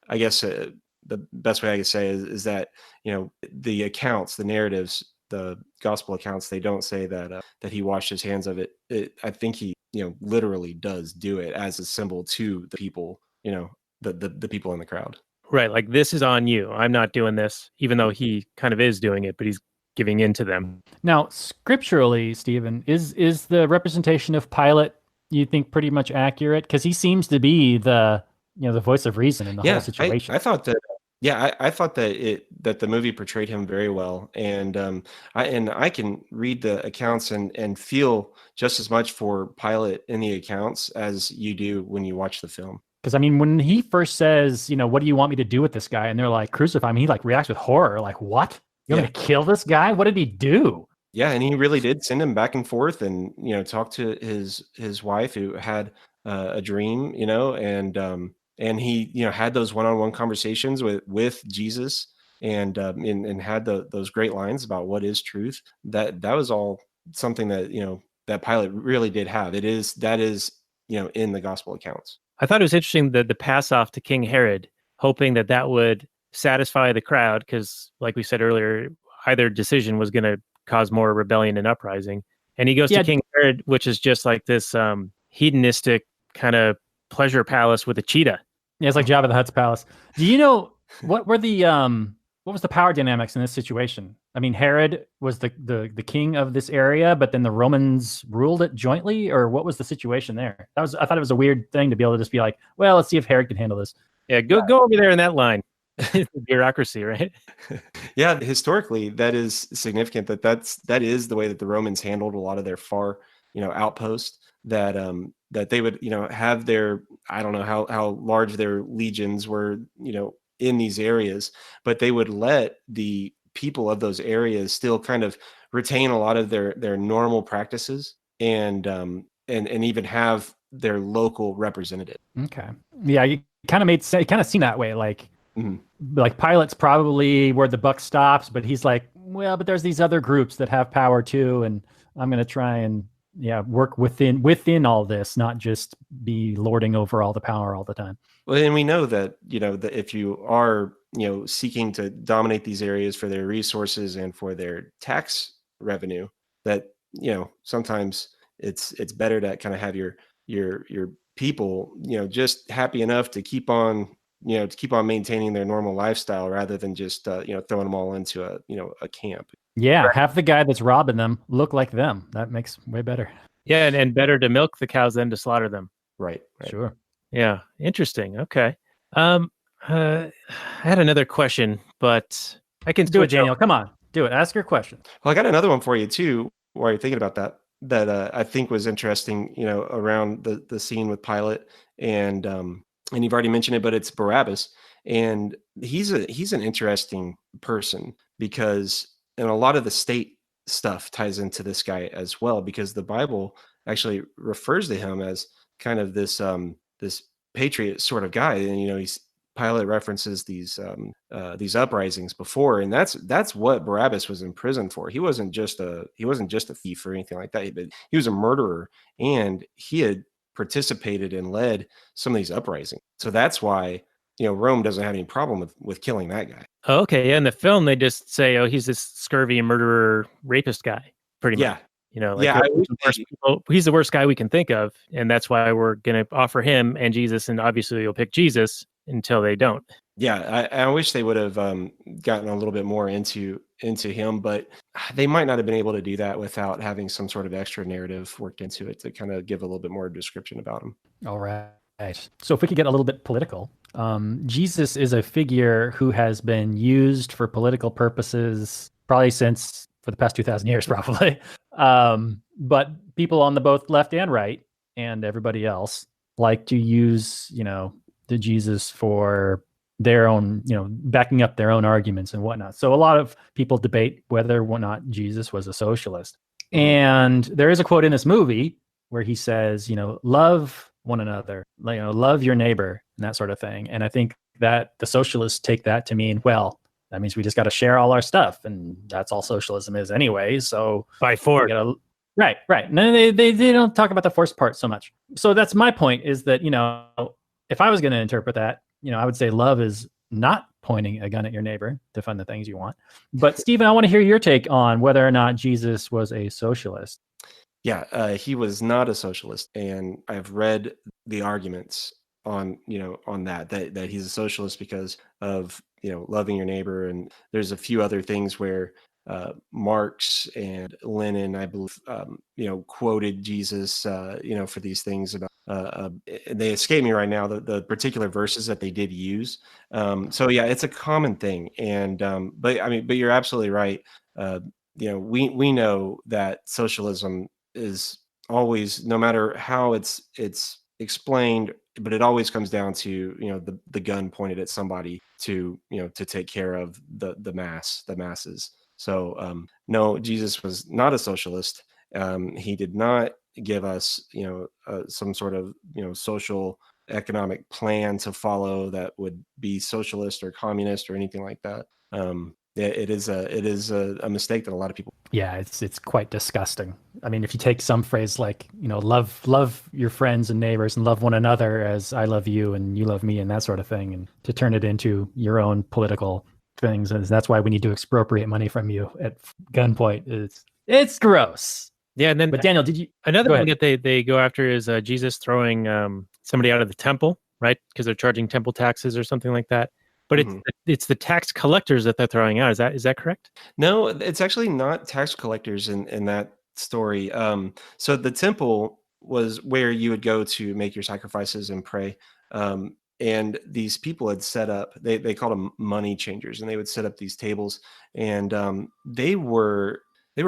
I guess the best way I could say is that the accounts, the narratives, the gospel accounts, they don't say that he washed his hands of it. I think he literally does do it as a symbol to the people, the people in the crowd. Right, like this is on you. I'm not doing this, even though he kind of is doing it, but he's giving in to them. Now, scripturally, Stephen, is the representation of Pilate, you think, pretty much accurate? Because he seems to be the the voice of reason in the whole situation. I thought that. Yeah, I thought that the movie portrayed him very well, and I can read the accounts and feel just as much for Pilate in the accounts as you do when you watch the film. Because I mean, when he first says, what do you want me to do with this guy? And they're like, crucify him. He like reacts with horror, like, what? You want me to kill this guy? What did he do? Yeah, and he really did send him back and forth, and talk to his wife who had a dream, and he had those one-on-one conversations with Jesus, and had those great lines about what is truth. That was all something that that Pilate really did have. That is in the gospel accounts. I thought it was interesting that the pass off to King Herod, hoping that would satisfy the crowd, because like we said earlier, either decision was going to cause more rebellion and uprising. And he goes to King Herod, which is just like this hedonistic kind of pleasure palace with a cheetah. Yeah, it's like Jabba the Hutt's palace. Do you know what were the what was the power dynamics in this situation? I mean, Herod was the king of this area, but then the Romans ruled it jointly, or what was the situation there? I thought it was a weird thing to be able to just be like, well, let's see if Herod can handle this. Yeah, go over there in that line. Bureaucracy, right? Yeah, historically, that is significant. That is the way that the Romans handled a lot of their far, outposts. That they would, have their, I don't know how large their legions were, in these areas, but they would let the people of those areas still kind of retain a lot of their normal practices, and even have their local representative. Okay, yeah, you kind of made sense. It kind of seemed that way, like. Like Pilate's probably where the buck stops, but he's like, well, but there's these other groups that have power too, and I'm going to try and work within all this, not just be lording over all the power all the time. Well, and we know that that if you are seeking to dominate these areas for their resources and for their tax revenue, that sometimes it's better to kind of have your people just happy enough to keep on maintaining their normal lifestyle, rather than just throwing them all into a camp. Yeah, have the guy that's robbing them look like them. That makes way better. Yeah, and better to milk the cows than to slaughter them. Right. Sure. Yeah, interesting. Okay. I had another question, but I can do it, Daniel. Come on, do it. Ask your question. Well, I got another one for you too, while you're thinking about that I think was interesting, around the scene with Pilate, and you've already mentioned it, but it's Barabbas. And he's an interesting person, because and a lot of the state stuff ties into this guy as well, because the Bible actually refers to him as kind of this patriot sort of guy. And Pilate references these uprisings before, and that's what Barabbas was in prison for. He wasn't just a thief or anything like that, but he was a murderer, and he had participated and led some of these uprisings. So that's why Rome doesn't have any problem with killing that guy. Oh, okay. Yeah, in the film they just say, oh, he's this scurvy murderer rapist guy, pretty much. He's the worst guy we can think of, and that's why we're going to offer him and Jesus, and obviously you'll pick Jesus until they don't. Yeah, I wish they would have gotten a little bit more into him, but they might not have been able to do that without having some sort of extra narrative worked into it to kind of give a little bit more description about him. All right. So if we could get a little bit political, Jesus is a figure who has been used for political purposes probably for the past 2,000 years, probably. But people on the both left and right, and everybody else, like to use, the Jesus for their own, backing up their own arguments and whatnot. So a lot of people debate whether or not Jesus was a socialist. And there is a quote in this movie where he says, love one another, love your neighbor, and that sort of thing. And I think that the socialists take that to mean, well, that means we just got to share all our stuff, and that's all socialism is anyway. So by force, right. And they don't talk about the force part so much. So that's my point, is that if I was going to interpret that, I would say love is not pointing a gun at your neighbor to fund the things you want. But Stephen, I want to hear your take on whether or not Jesus was a socialist. Yeah, he was not a socialist, and I've read the arguments on that he's a socialist because of loving your neighbor, and there's a few other things where Marx and Lenin, I believe, quoted Jesus, for these things about. They escape me right now, the particular verses that they did use. So yeah, it's a common thing, and but you're absolutely right. Uh, we know that socialism is always, no matter how it's explained, but it always comes down to the gun pointed at somebody to take care of the masses. So no, Jesus was not a socialist. He did not give us some sort of social economic plan to follow that would be socialist or communist or anything like that. It is a mistake that a lot of people. Yeah, it's quite disgusting. I mean, if you take some phrase like, love your friends and neighbors and love one another as I love you and you love me and that sort of thing, and to turn it into your own political things, and that's why we need to expropriate money from you at gunpoint. It's gross. Yeah, and then But Daniel, another Go thing ahead. that they go after is Jesus throwing somebody out of the temple, right? Because they're charging temple taxes or something like that. But it's the tax collectors that they're throwing out. Is that correct? No, it's actually not tax collectors in that story. So the temple was where you would go to make your sacrifices and pray. And these people had set up, they called them money changers, and they would set up these tables, and they were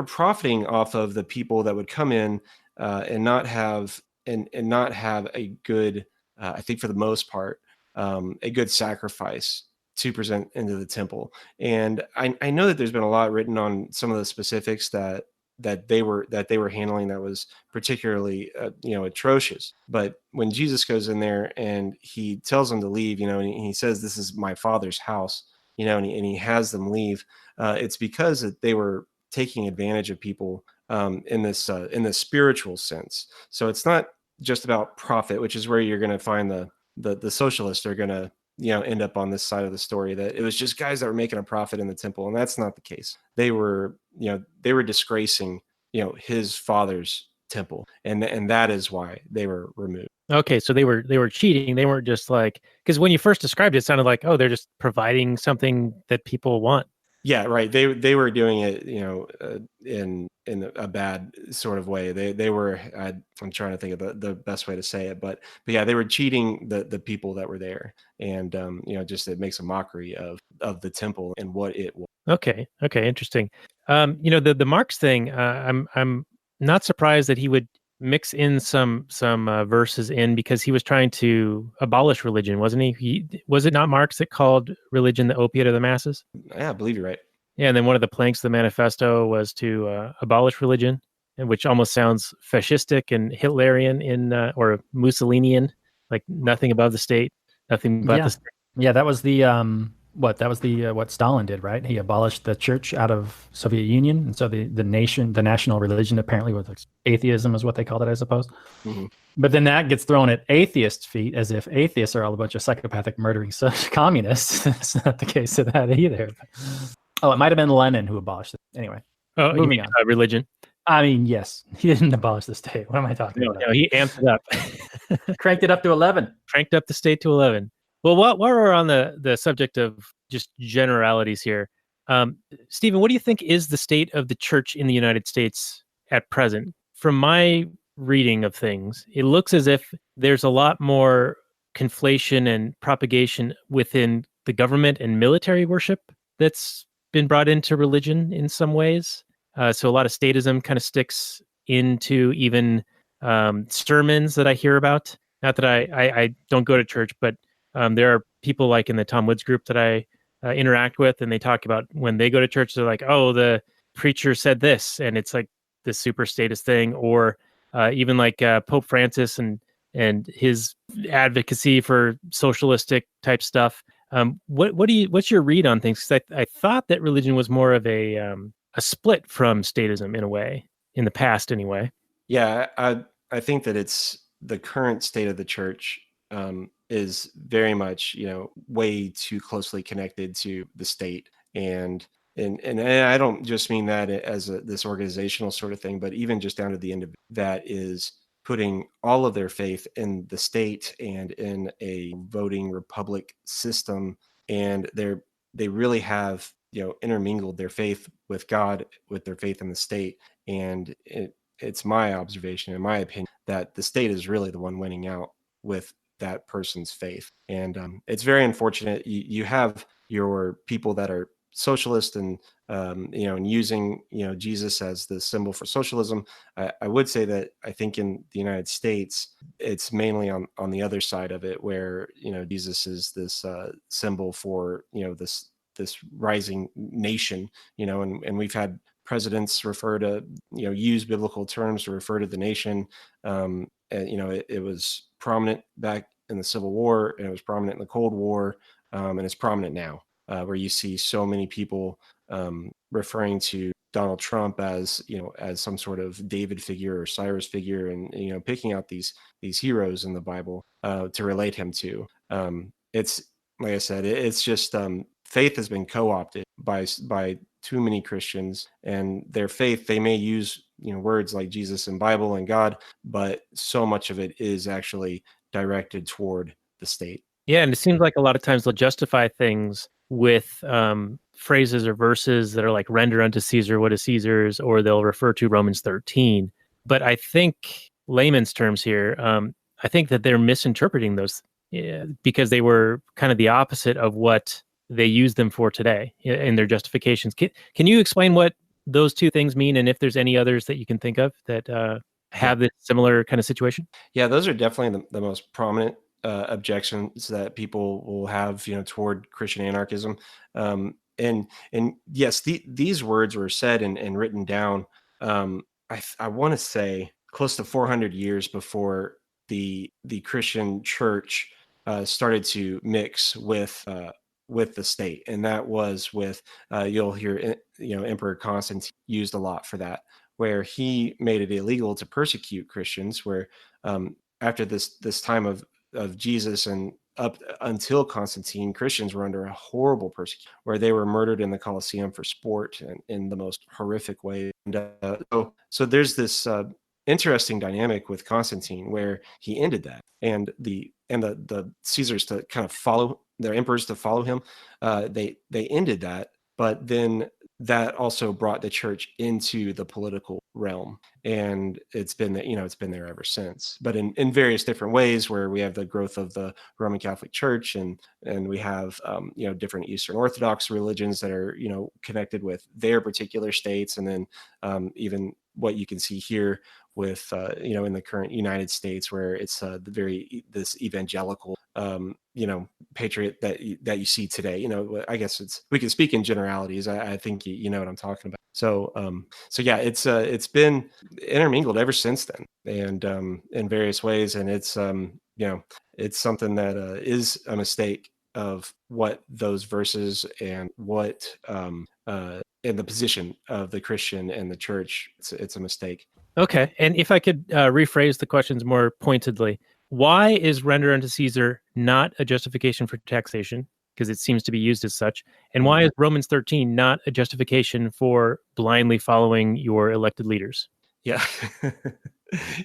profiting off of the people that would come in and not have and not have a good, I think for the most part, a good sacrifice to present into the temple. And I know that there's been a lot written on some of the specifics that they were handling that was particularly atrocious. But when Jesus goes in there and he tells them to leave, and he says, "This is my Father's house," and he has them leave. It's because that they were taking advantage of people in the spiritual sense. So it's not just about profit, which is where you're going to find the socialists are going to end up on this side of the story, that it was just guys that were making a profit in the temple, and that's not the case. They were disgracing his father's temple, and that is why they were removed. Okay, so they were cheating. They weren't just like, because when you first described it, it sounded like, oh, they're just providing something that people want. Yeah, right. They were doing it, in a bad sort of way. They were. I'm trying to think of the best way to say it, but yeah, they were cheating the people that were there, and just it makes a mockery of the temple and what it was. Okay, interesting. The Marx thing. I'm not surprised that he would mix in some verses in, because he was trying to abolish religion, wasn't he? Was it not Marx that called religion the opiate of the masses? Yeah, I believe you're right. Yeah, and then one of the planks of the manifesto was to abolish religion, which almost sounds fascistic and Hitlerian or Mussolinian, like nothing above the state, nothing but the state. Yeah, that was the what Stalin did, right? He abolished the church out of Soviet Union, and so the national religion apparently was like atheism, is what they called it, I suppose. Mm-hmm. But then that gets thrown at atheists' feet, as if atheists are all a bunch of psychopathic, murdering communists. That's not the case of that either. Oh, it might have been Lenin who abolished it. Anyway, moving on. Religion. I mean, yes, he didn't abolish the state. What am I talking about? No, he amped it up. Cranked it up to 11. Cranked up the state to 11. Well, while we're on the subject of just generalities here, Stephen, what do you think is the state of the church in the United States at present? From my reading of things, it looks as if there's a lot more conflation and propagation within the government and military worship that's been brought into religion in some ways. So a lot of statism kind of sticks into even sermons that I hear about. Not that I don't go to church, but there are people like in the Tom Woods group that I interact with, and they talk about when they go to church, they're like, oh, the preacher said this, and it's like this super status thing. Or even like Pope Francis and his advocacy for socialistic type stuff. What's your read on things? 'Cause I thought that religion was more of a split from statism in a way, in the past anyway. Yeah, I think that it's the current state of the church is very much, way too closely connected to the state. And I don't just mean that as this organizational sort of thing, but even just down to the individual that is putting all of their faith in the state and in a voting republic system. And they really have intermingled their faith with God with their faith in the state. And it's my observation, in my opinion, that the state is really the one winning out with that person's faith. And it's very unfortunate. You have your people that are socialist and and using Jesus as the symbol for socialism. I would say that I think in the United States it's mainly on the other side of it, where Jesus is this symbol for this rising nation, and we've had presidents refer to use biblical terms to refer to the nation. And it was prominent back in the Civil War, and it was prominent in the Cold War, and it's prominent now, where you see so many people referring to Donald Trump as as some sort of David figure or Cyrus figure, and picking out these heroes in the Bible to relate him to. It's like I said, it's just faith has been co-opted by too many Christians, and their faith, they may use words like Jesus and Bible and God, but so much of it is actually directed toward the state. Yeah, and it seems like a lot of times they'll justify things with phrases or verses that are like "render unto Caesar what is Caesar's," or they'll refer to Romans 13. But I think layman's terms here, I think that they're misinterpreting those because they were kind of the opposite of what they use them for today in their justifications. Can you explain what those two things mean, and if there's any others that you can think of that have this similar kind of situation? Yeah, those are definitely the most prominent objections that people will have, toward Christian anarchism. And yes, these words were said and written down. I want to say close to 400 years before the Christian church started to mix with the state, and that was with you'll hear Emperor Constantine used a lot for that, where he made it illegal to persecute Christians. Where after this time of Jesus and up until Constantine, Christians were under a horrible persecution, where they were murdered in the Colosseum for sport and in the most horrific way. And so there's this interesting dynamic with Constantine, where he ended that, and the Caesars to kind of follow their emperors to follow him. They ended that, but then that also brought the church into the political realm, and it's been there ever since, but in various different ways, where we have the growth of the Roman Catholic Church, and we have different Eastern Orthodox religions that are connected with their particular states, and then even what you can see here with in the current United States, where it's this evangelical patriot that you see today. I guess we can speak in generalities. I think you know what I'm talking about. So yeah, it's been intermingled ever since then, and in various ways, and it's it's something that is a mistake of what those verses and what in the position of the Christian and the church. It's a mistake. Okay. And if I could rephrase the questions more pointedly, why is render unto Caesar not a justification for taxation? Because it seems to be used as such. And why is Romans 13 not a justification for blindly following your elected leaders? Yeah.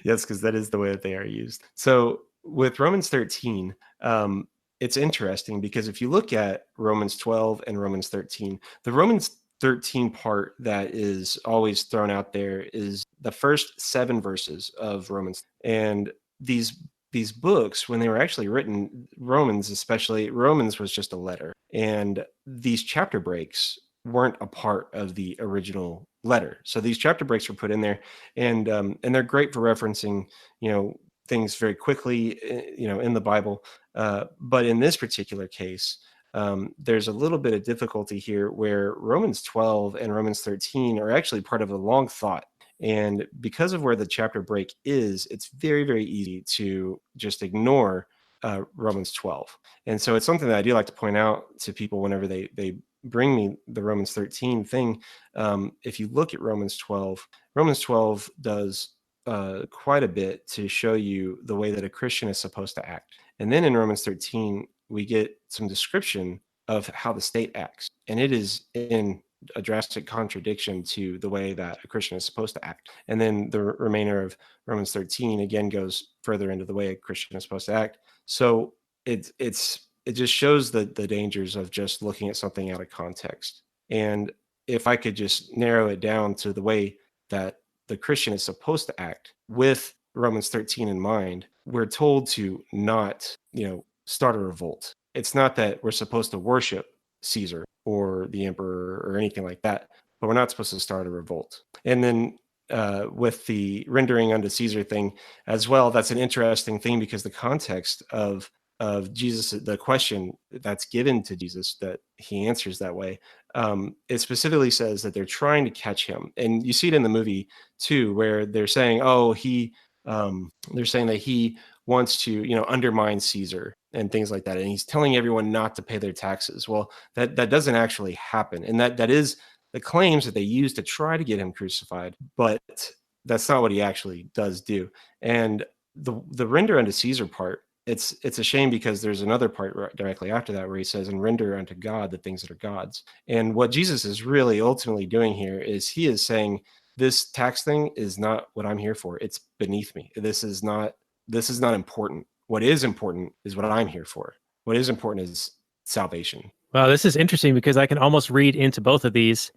Yes, because that is the way that they are used. So with Romans 13, it's interesting, because if you look at Romans 12 and Romans 13, the Romans 13 part that is always thrown out there is the first 7 verses of Romans. And these books, when they were actually written, Romans was just a letter, and these chapter breaks weren't a part of the original letter. So these chapter breaks were put in there, and they're great for referencing things very quickly in the Bible. But in this particular case, there's a little bit of difficulty here, where Romans 12 and Romans 13 are actually part of a long thought. And because of where the chapter break is, it's very, very easy to just ignore Romans 12. And so it's something that I do like to point out to people whenever they bring me the Romans 13 thing. If you look at Romans 12 does quite a bit to show you the way that a Christian is supposed to act. And then in Romans 13, we get some description of how the state acts. And it is in a drastic contradiction to the way that a Christian is supposed to act. And then the remainder of Romans 13 again goes further into the way a Christian is supposed to act. So it just shows the dangers of just looking at something out of context. And if I could just narrow it down to the way that the Christian is supposed to act with Romans 13 in mind, we're told to not, start a revolt. It's not that we're supposed to worship Caesar or the emperor or anything like that, but we're not supposed to start a revolt. And then with the rendering unto Caesar thing as well, that's an interesting thing because the context of Jesus, the question that's given to Jesus that he answers that way, it specifically says that they're trying to catch him, and you see it in the movie too, where they're saying, "Oh, they're saying that he wants to, undermine Caesar and things like that, and he's telling everyone not to pay their taxes." Well, that doesn't actually happen, and that is the claims that they use to try to get him crucified, but that's not what he actually does do. And the render unto Caesar part, it's a shame because there's another part directly after that where he says, "And render unto God the things that are God's." And what Jesus is really ultimately doing here is he is saying, this tax thing is not what I'm here for. It's beneath me. This is not important. What is important is what I'm here for. What is important is salvation. Wow, this is interesting because I can almost read into both of these,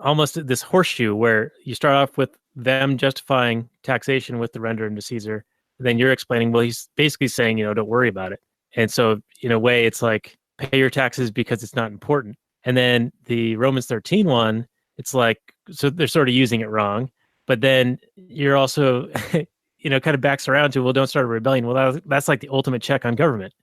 almost this horseshoe where you start off with them justifying taxation with the render unto Caesar. Then you're explaining, well, he's basically saying, don't worry about it. And so in a way, it's like pay your taxes because it's not important. And then the Romans 13 one, it's like, so they're sort of using it wrong. But then you're also, kind of backs around to, well, don't start a rebellion. Well, that's like the ultimate check on government.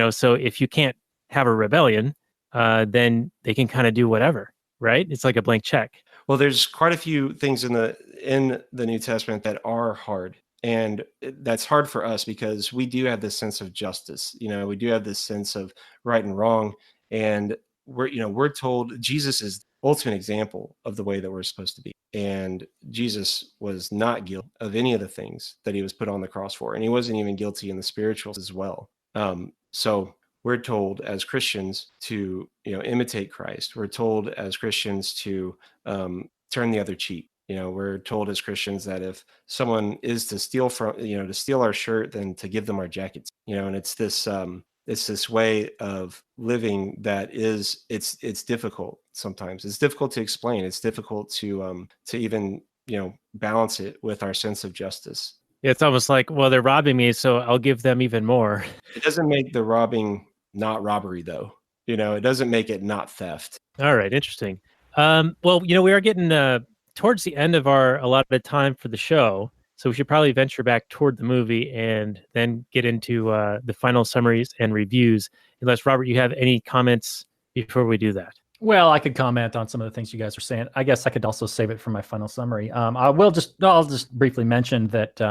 So if you can't have a rebellion, then they can kind of do whatever, right? It's like a blank check. Well, there's quite a few things in the New Testament that are hard. And that's hard for us because we do have this sense of justice. We do have this sense of right and wrong. And we're told Jesus is the ultimate example of the way that we're supposed to be. And Jesus was not guilty of any of the things that he was put on the cross for. And he wasn't even guilty in the spirituals as well. So we're told as Christians to, imitate Christ. We're told as Christians to turn the other cheek. We're told as Christians that if someone is to steal to steal our shirt, then to give them our jackets. And it's this way of living that it's difficult sometimes. It's difficult to explain. It's difficult to even balance it with our sense of justice. It's almost like, well, they're robbing me, so I'll give them even more. It doesn't make the robbing not robbery, though. It doesn't make it not theft. All right, interesting. Well, we are getting towards the end of our allotted time for the show, so we should probably venture back toward the movie and then get into the final summaries and reviews. Unless, Robert, you have any comments before we do that? Well, I could comment on some of the things you guys are saying. I guess I could also save it for my final summary. I'll just briefly mention that,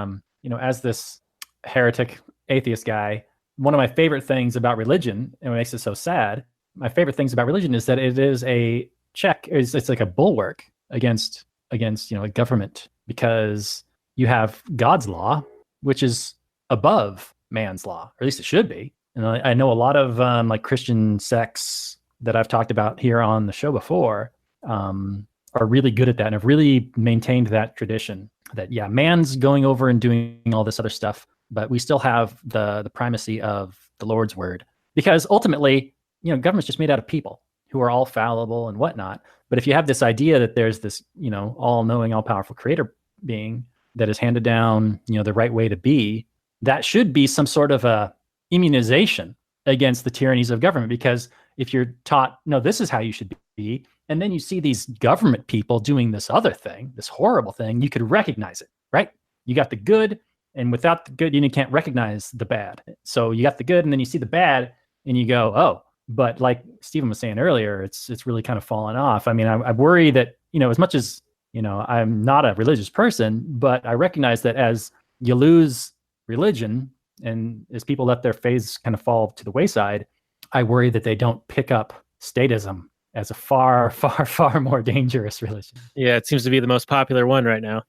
as this heretic atheist guy, one of my favorite things about religion, and what makes it so sad, my favorite things about religion is that it is a check. It's like a bulwark against a government, because you have God's law, which is above man's law, or at least it should be. And I know a lot of like Christian sects that I've talked about here on the show before are really good at that and have really maintained that tradition that, yeah, man's going over and doing all this other stuff, but we still have the primacy of the Lord's word, because ultimately, government's just made out of people who are all fallible and whatnot. But if you have this idea that there's this, all-knowing, all-powerful creator being that is handed down, the right way to be, that should be some sort of a immunization against the tyrannies of government. Because if you're taught, no, this is how you should be, and then you see these government people doing this other thing, this horrible thing, you could recognize it, right? You got the good, and without the good, you can't recognize the bad. So you got the good, and then you see the bad, and you go, oh. But like Stephen was saying earlier, it's really kind of fallen off. I mean, I worry that, as much as, I'm not a religious person, but I recognize that as you lose religion and as people let their faiths kind of fall to the wayside, I worry that they don't pick up statism as a far, far, far more dangerous religion. Yeah, it seems to be the most popular one right now.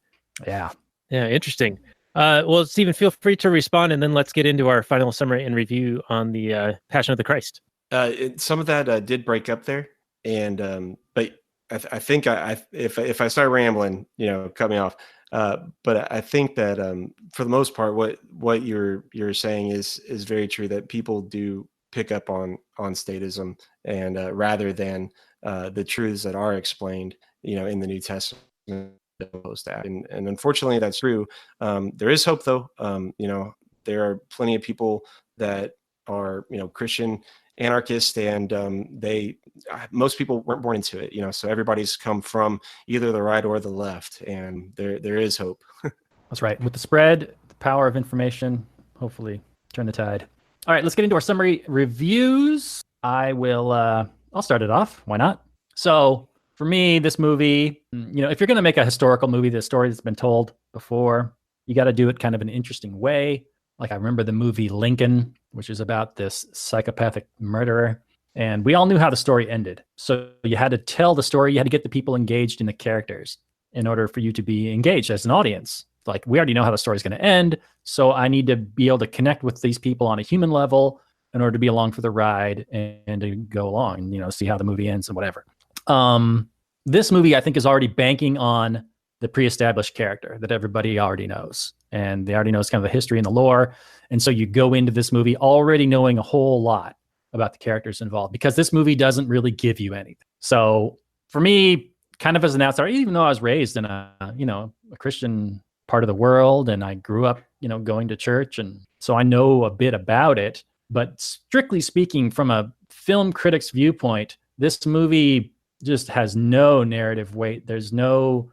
Yeah. Yeah, interesting. Well, Stephen, feel free to respond, and then let's get into our final summary and review on the Passion of the Christ. Some of that did break up there, and but I think if I start rambling, cut me off. But I think that for the most part, what you're saying is very true. That people do pick up on statism, and rather than the truths that are explained, in the New Testament. And unfortunately, that's true. There is hope, though. There are plenty of people that are, Christian anarchists, and most people weren't born into it. So everybody's come from either the right or the left, and there is hope. That's right. With the spread, the power of information, hopefully turn the tide. All right, let's get into our summary reviews. I'll start it off. Why not? So for me, this movie, if you're going to make a historical movie, the story that's been told before, you got to do it kind of in an interesting way. Like I remember the movie Lincoln, which is about this psychopathic murderer. And we all knew how the story ended. So you had to tell the story. You had to get the people engaged in the characters in order for you to be engaged as an audience. Like, we already know how the story's going to end. So I need to be able to connect with these people on a human level in order to be along for the ride and to go along and, see how the movie ends and whatever. This movie, I think, is already banking on the pre-established character that everybody already knows. And they already know kind of the history and the lore. And so you go into this movie already knowing a whole lot about the characters involved, because this movie doesn't really give you anything. So for me, kind of as an outsider, even though I was raised in a Christian part of the world, and I grew up, going to church, and so I know a bit about it. But strictly speaking, from a film critic's viewpoint, this movie just has no narrative weight. There's no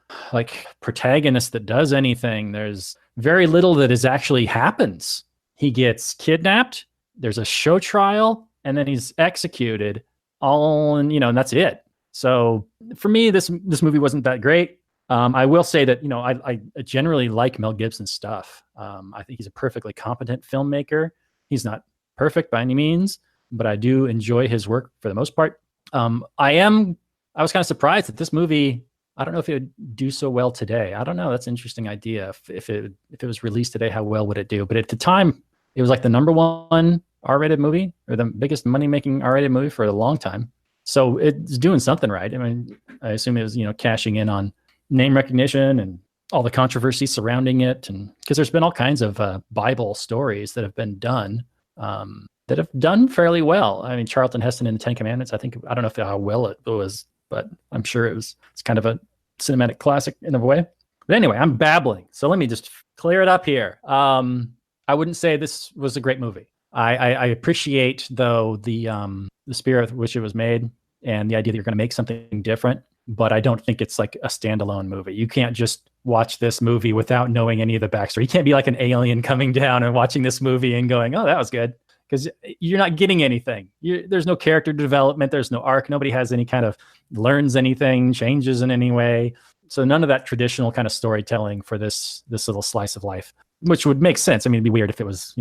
protagonist that does anything. There's very little that actually happens. He gets kidnapped. There's a show trial, and then he's executed. And that's it. So for me, this movie wasn't that great. I will say that, I generally like Mel Gibson's stuff. I think he's a perfectly competent filmmaker. He's not perfect by any means, but I do enjoy his work for the most part. I was kind of surprised that this movie, I don't know if it would do so well today. I don't know. That's an interesting idea. If it was released today, how well would it do? But at the time, it was like the number one R-rated movie, or the biggest money-making R-rated movie for a long time. So it's doing something right. I mean, I assume it was, cashing in on name recognition and all the controversy surrounding it. And because there's been all kinds of Bible stories that have been done that have done fairly well. I mean, Charlton Heston in the Ten Commandments, I don't know how well it was, but I'm sure it's kind of a cinematic classic in a way. But anyway, I'm babbling. So let me just clear it up here. I wouldn't say this was a great movie. I appreciate, though, the spirit with which it was made and the idea that you're going to make something different, but I don't think it's like a standalone movie. You can't just watch this movie without knowing any of the backstory. You can't be like an alien coming down and watching this movie and going, oh, that was good, because you're not getting anything. There's no character development. There's no arc. Nobody has any kind of learns anything, changes in any way. So none of that traditional kind of storytelling for this little slice of life, which would make sense. I mean, it'd be weird if it was,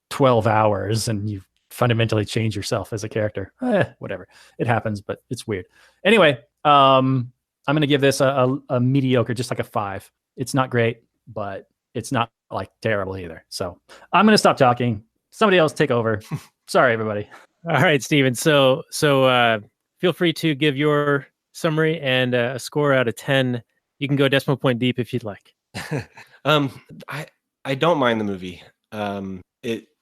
12 hours and you fundamentally change yourself as a character. Whatever. It happens, but it's weird. Anyway, I'm going to give this a mediocre, just like a 5. It's not great, but it's not like terrible either. So I'm going to stop talking. Somebody else take over. Sorry, everybody. All right, Steven. So feel free to give your summary and a score out of 10. You can go decimal point deep if you'd like. I don't mind the movie.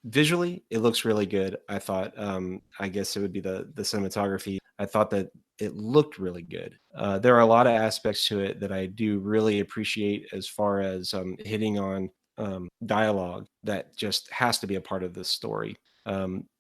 Visually, it looks really good. I thought, I guess it would be the cinematography. I thought that it looked really good. There are a lot of aspects to it that I do really appreciate, as far as hitting on dialogue that just has to be a part of this story.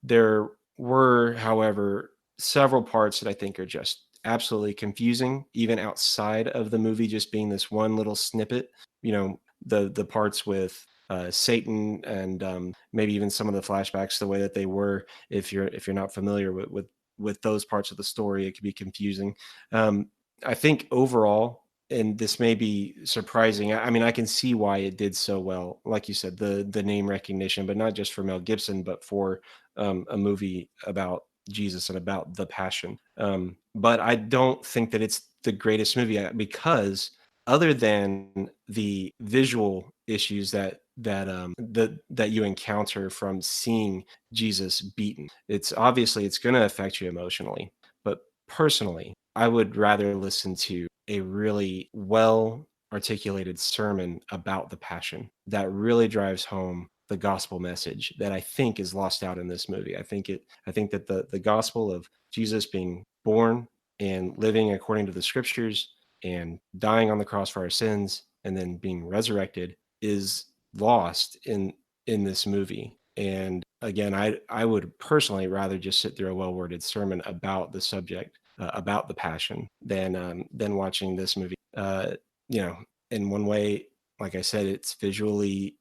There were, however, several parts that I think are just absolutely confusing, even outside of the movie just being this one little snippet. The parts with Satan, and maybe even some of the flashbacks, the way that they were, if you're not familiar with those parts of the story, it could be confusing. I think overall, and this may be surprising, I mean, I can see why it did so well. Like you said, the name recognition, but not just for Mel Gibson, but for a movie about Jesus and about the Passion. But I don't think that it's the greatest movie, because other than the visual issues that you encounter from seeing Jesus beaten, it's going to affect you emotionally. But personally, I would rather listen to a really well articulated sermon about the Passion that really drives home the gospel message that I think is lost out in this movie. I think that the gospel of Jesus being born and living according to the scriptures and dying on the cross for our sins and then being resurrected is lost in this movie. And again, I would personally rather just sit through a well-worded sermon about the subject, about the passion, than watching this movie. You know, in one way, like I said, it's visually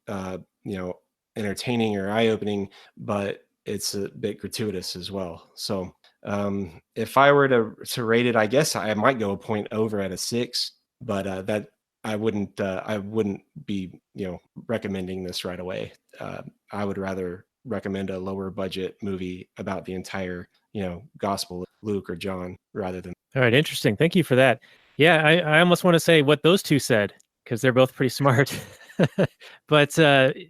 entertaining or eye-opening, but it's a bit gratuitous as well. So if I were to rate it, I guess I might go a point over at a 6, but that I wouldn't be recommending this right away. I would rather recommend a lower budget movie about the entire gospel of Luke or John rather than. All right, interesting. Thank you for that. Yeah, I almost want to say what those two said because they're both pretty smart. But I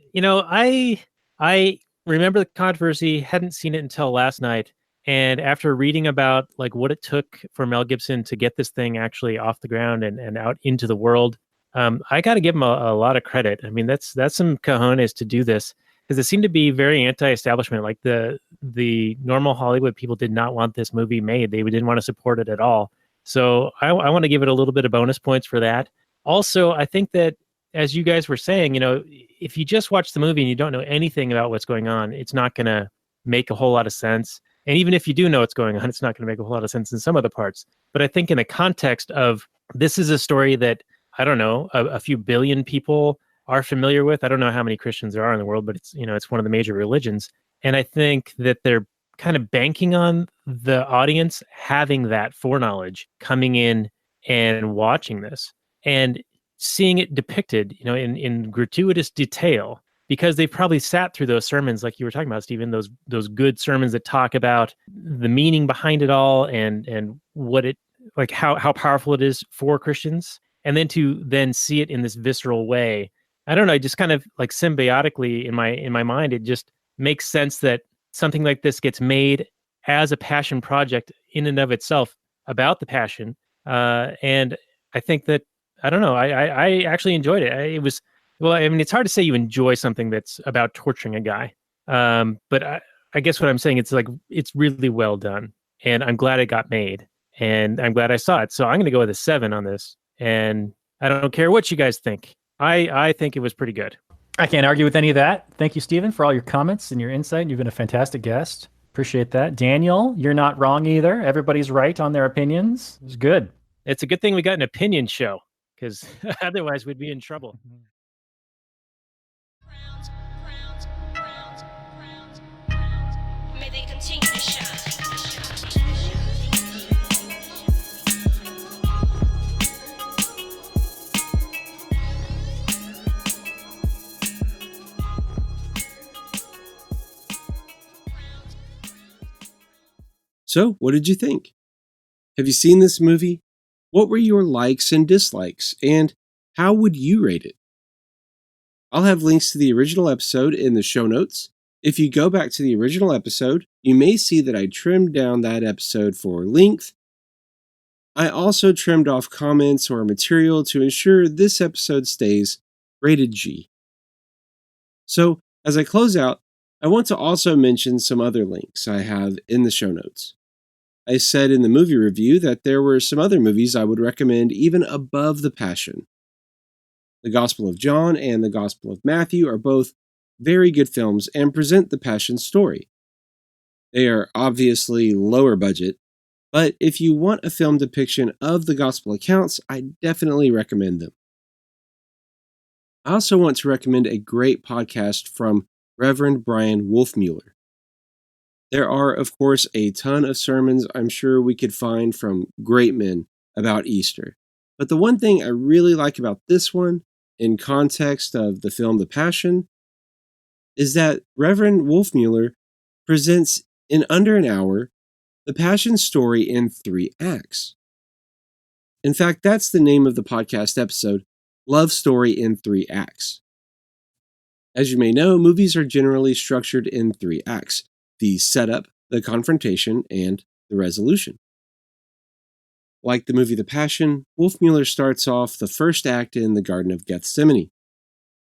remember the controversy, hadn't seen it until last night, and after reading about like what it took for Mel Gibson to get this thing actually off the ground and out into the world, I got to give him a lot of credit. I mean, that's some cojones to do this because it seemed to be very anti-establishment. Like the normal Hollywood people did not want this movie made. They didn't want to support it at all. So I want to give it a little bit of bonus points for that. Also, I think that as you guys were saying, if you just watch the movie and you don't know anything about what's going on, it's not going to make a whole lot of sense. And even if you do know what's going on, it's not going to make a whole lot of sense in some of the parts. But I think in the context of this is a story that, I don't know, a few billion people are familiar with. I don't know how many Christians there are in the world, but it's one of the major religions. And I think that they're kind of banking on the audience having that foreknowledge coming in and watching this and seeing it depicted, in gratuitous detail, because they've probably sat through those sermons like you were talking about, Stephen, those good sermons that talk about the meaning behind it all and what it, like how powerful it is for Christians. And then to then see it in this visceral way, I don't know, just kind of like symbiotically in my mind, it just makes sense that something like this gets made as a passion project in and of itself about the passion. And I think that, I don't know, I actually enjoyed it. It was, well, I mean, it's hard to say you enjoy something that's about torturing a guy. But I guess what I'm saying, it's like, it's really well done. And I'm glad it got made. And I'm glad I saw it. So I'm going to go with a 7 on this. And I don't care what you guys think. I think it was pretty good. I can't argue with any of that. Thank you, Stephen, for all your comments and your insight. You've been a fantastic guest. Appreciate that. Daniel, you're not wrong either. Everybody's right on their opinions. It was good. It's a good thing we got an opinion show, because otherwise we'd be in trouble. Crowns, crowns, crowns, crowns, crowns. May they continue to shine. So, what did you think? Have you seen this movie? What were your likes and dislikes, and how would you rate it? I'll have links to the original episode in the show notes. If you go back to the original episode, you may see that I trimmed down that episode for length. I also trimmed off comments or material to ensure this episode stays rated G. So, as I close out, I want to also mention some other links I have in the show notes. I said in the movie review that there were some other movies I would recommend even above The Passion. The Gospel of John and the Gospel of Matthew are both very good films and present the Passion story. They are obviously lower budget, but if you want a film depiction of the Gospel accounts, I definitely recommend them. I also want to recommend a great podcast from Reverend Brian Wolfmueller. There are, of course, a ton of sermons I'm sure we could find from great men about Easter. But the one thing I really like about this one, in context of the film The Passion, is that Reverend Wolfmueller presents in under an hour the Passion story in 3 acts. In fact, that's the name of the podcast episode, Love Story in 3 Acts. As you may know, movies are generally structured in 3 acts: the setup, the confrontation, and the resolution. Like the movie The Passion, Wolfmueller starts off the first act in the Garden of Gethsemane.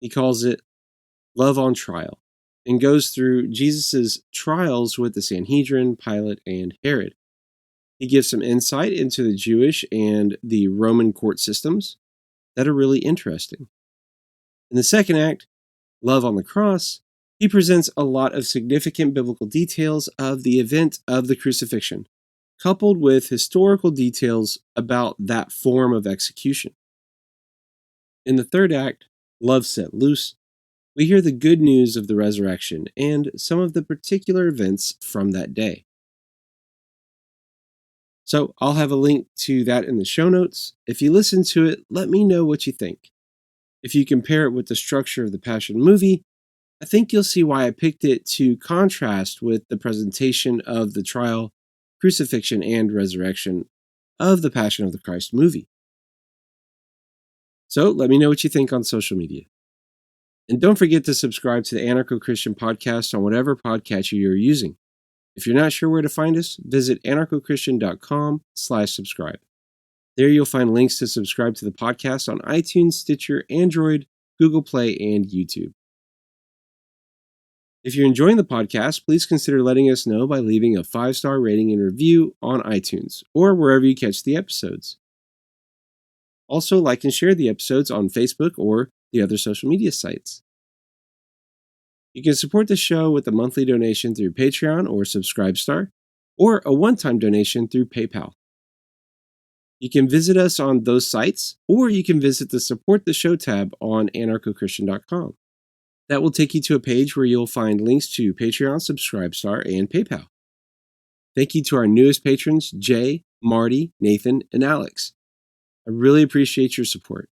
He calls it Love on Trial, and goes through Jesus' trials with the Sanhedrin, Pilate, and Herod. He gives some insight into the Jewish and the Roman court systems that are really interesting. In the second act, Love on the Cross, he presents a lot of significant biblical details of the event of the crucifixion, coupled with historical details about that form of execution. In the third act, Love Set Loose, we hear the good news of the resurrection and some of the particular events from that day. So I'll have a link to that in the show notes. If you listen to it, let me know what you think. If you compare it with the structure of the Passion movie, I think you'll see why I picked it to contrast with the presentation of the trial, crucifixion, and resurrection of the Passion of the Christ movie. So let me know what you think on social media. And don't forget to subscribe to the Anarcho-Christian podcast on whatever podcatcher you're using. If you're not sure where to find us, visit anarchochristian.com/subscribe. There you'll find links to subscribe to the podcast on iTunes, Stitcher, Android, Google Play, and YouTube. If you're enjoying the podcast, please consider letting us know by leaving a 5-star rating and review on iTunes or wherever you catch the episodes. Also, like and share the episodes on Facebook or the other social media sites. You can support the show with a monthly donation through Patreon or Subscribestar, or a one-time donation through PayPal. You can visit us on those sites, or you can visit the Support the Show tab on anarchochristian.com. That will take you to a page where you'll find links to Patreon, Subscribestar, and PayPal. Thank you to our newest patrons, Jay, Marty, Nathan, and Alex. I really appreciate your support.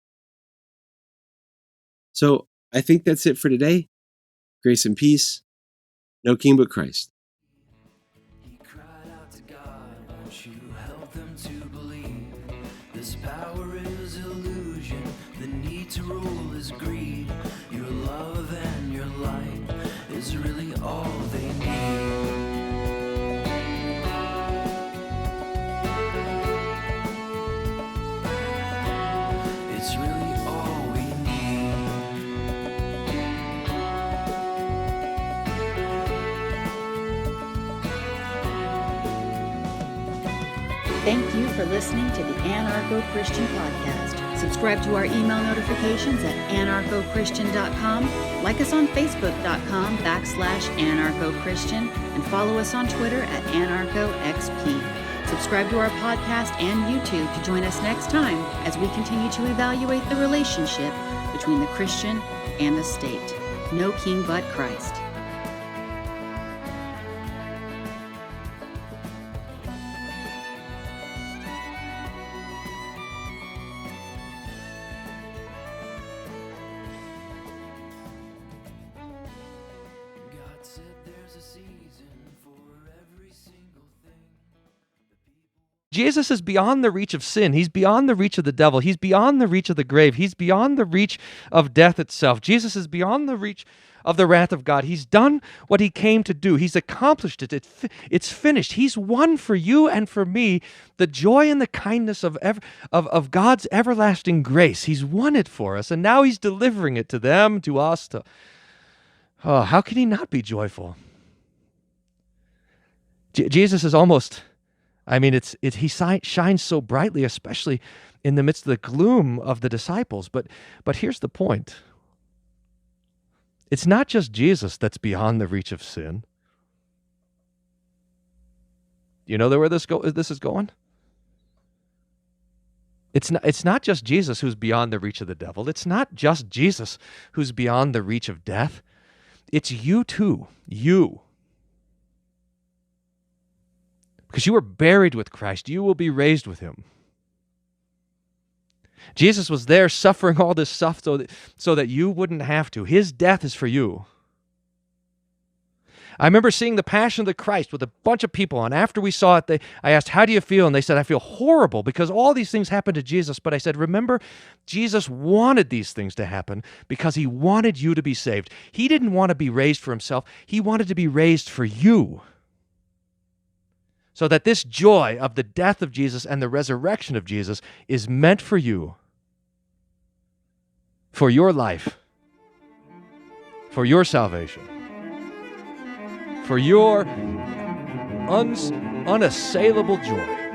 So, I think that's it for today. Grace and peace. No king but Christ. He cried out to God, won't you help them to believe? This power is illusion, the need to rule is greed. Your love and your light is really all they need. It's really all we need. Thank you for listening to the Anarcho-Christian Podcast. Subscribe to our email notifications at anarchochristian.com, like us on facebook.com/anarchochristian, and follow us on Twitter at anarchoxp. Subscribe to our podcast and YouTube to join us next time as we continue to evaluate the relationship between the Christian and the state. No king but Christ. God said there's a season for every single thing. Jesus is beyond the reach of sin. He's beyond the reach of the devil. He's beyond the reach of the grave. He's beyond the reach of death itself. Jesus is beyond the reach of the wrath of God. He's done what he came to do. He's accomplished it. It's finished. He's won for you and for me the joy and the kindness of God's everlasting grace. He's won it for us, and now he's delivering it to them, to us. Oh, how can he not be joyful? Jesus is almost... he shines so brightly, especially in the midst of the gloom of the disciples. But here's the point. It's not just Jesus that's beyond the reach of sin. You know where this is going? It's not just Jesus who's beyond the reach of the devil. It's not just Jesus who's beyond the reach of death. It's you too. You. Because you were buried with Christ, you will be raised with him. Jesus was there suffering all this stuff so that you wouldn't have to. His death is for you. I remember seeing the Passion of the Christ with a bunch of people, and after we saw it, I asked, how do you feel? And they said, I feel horrible because all these things happened to Jesus. But I said, remember, Jesus wanted these things to happen because he wanted you to be saved. He didn't want to be raised for himself. He wanted to be raised for you. So that this joy of the death of Jesus and the resurrection of Jesus is meant for you, for your life, for your salvation, for your unassailable joy.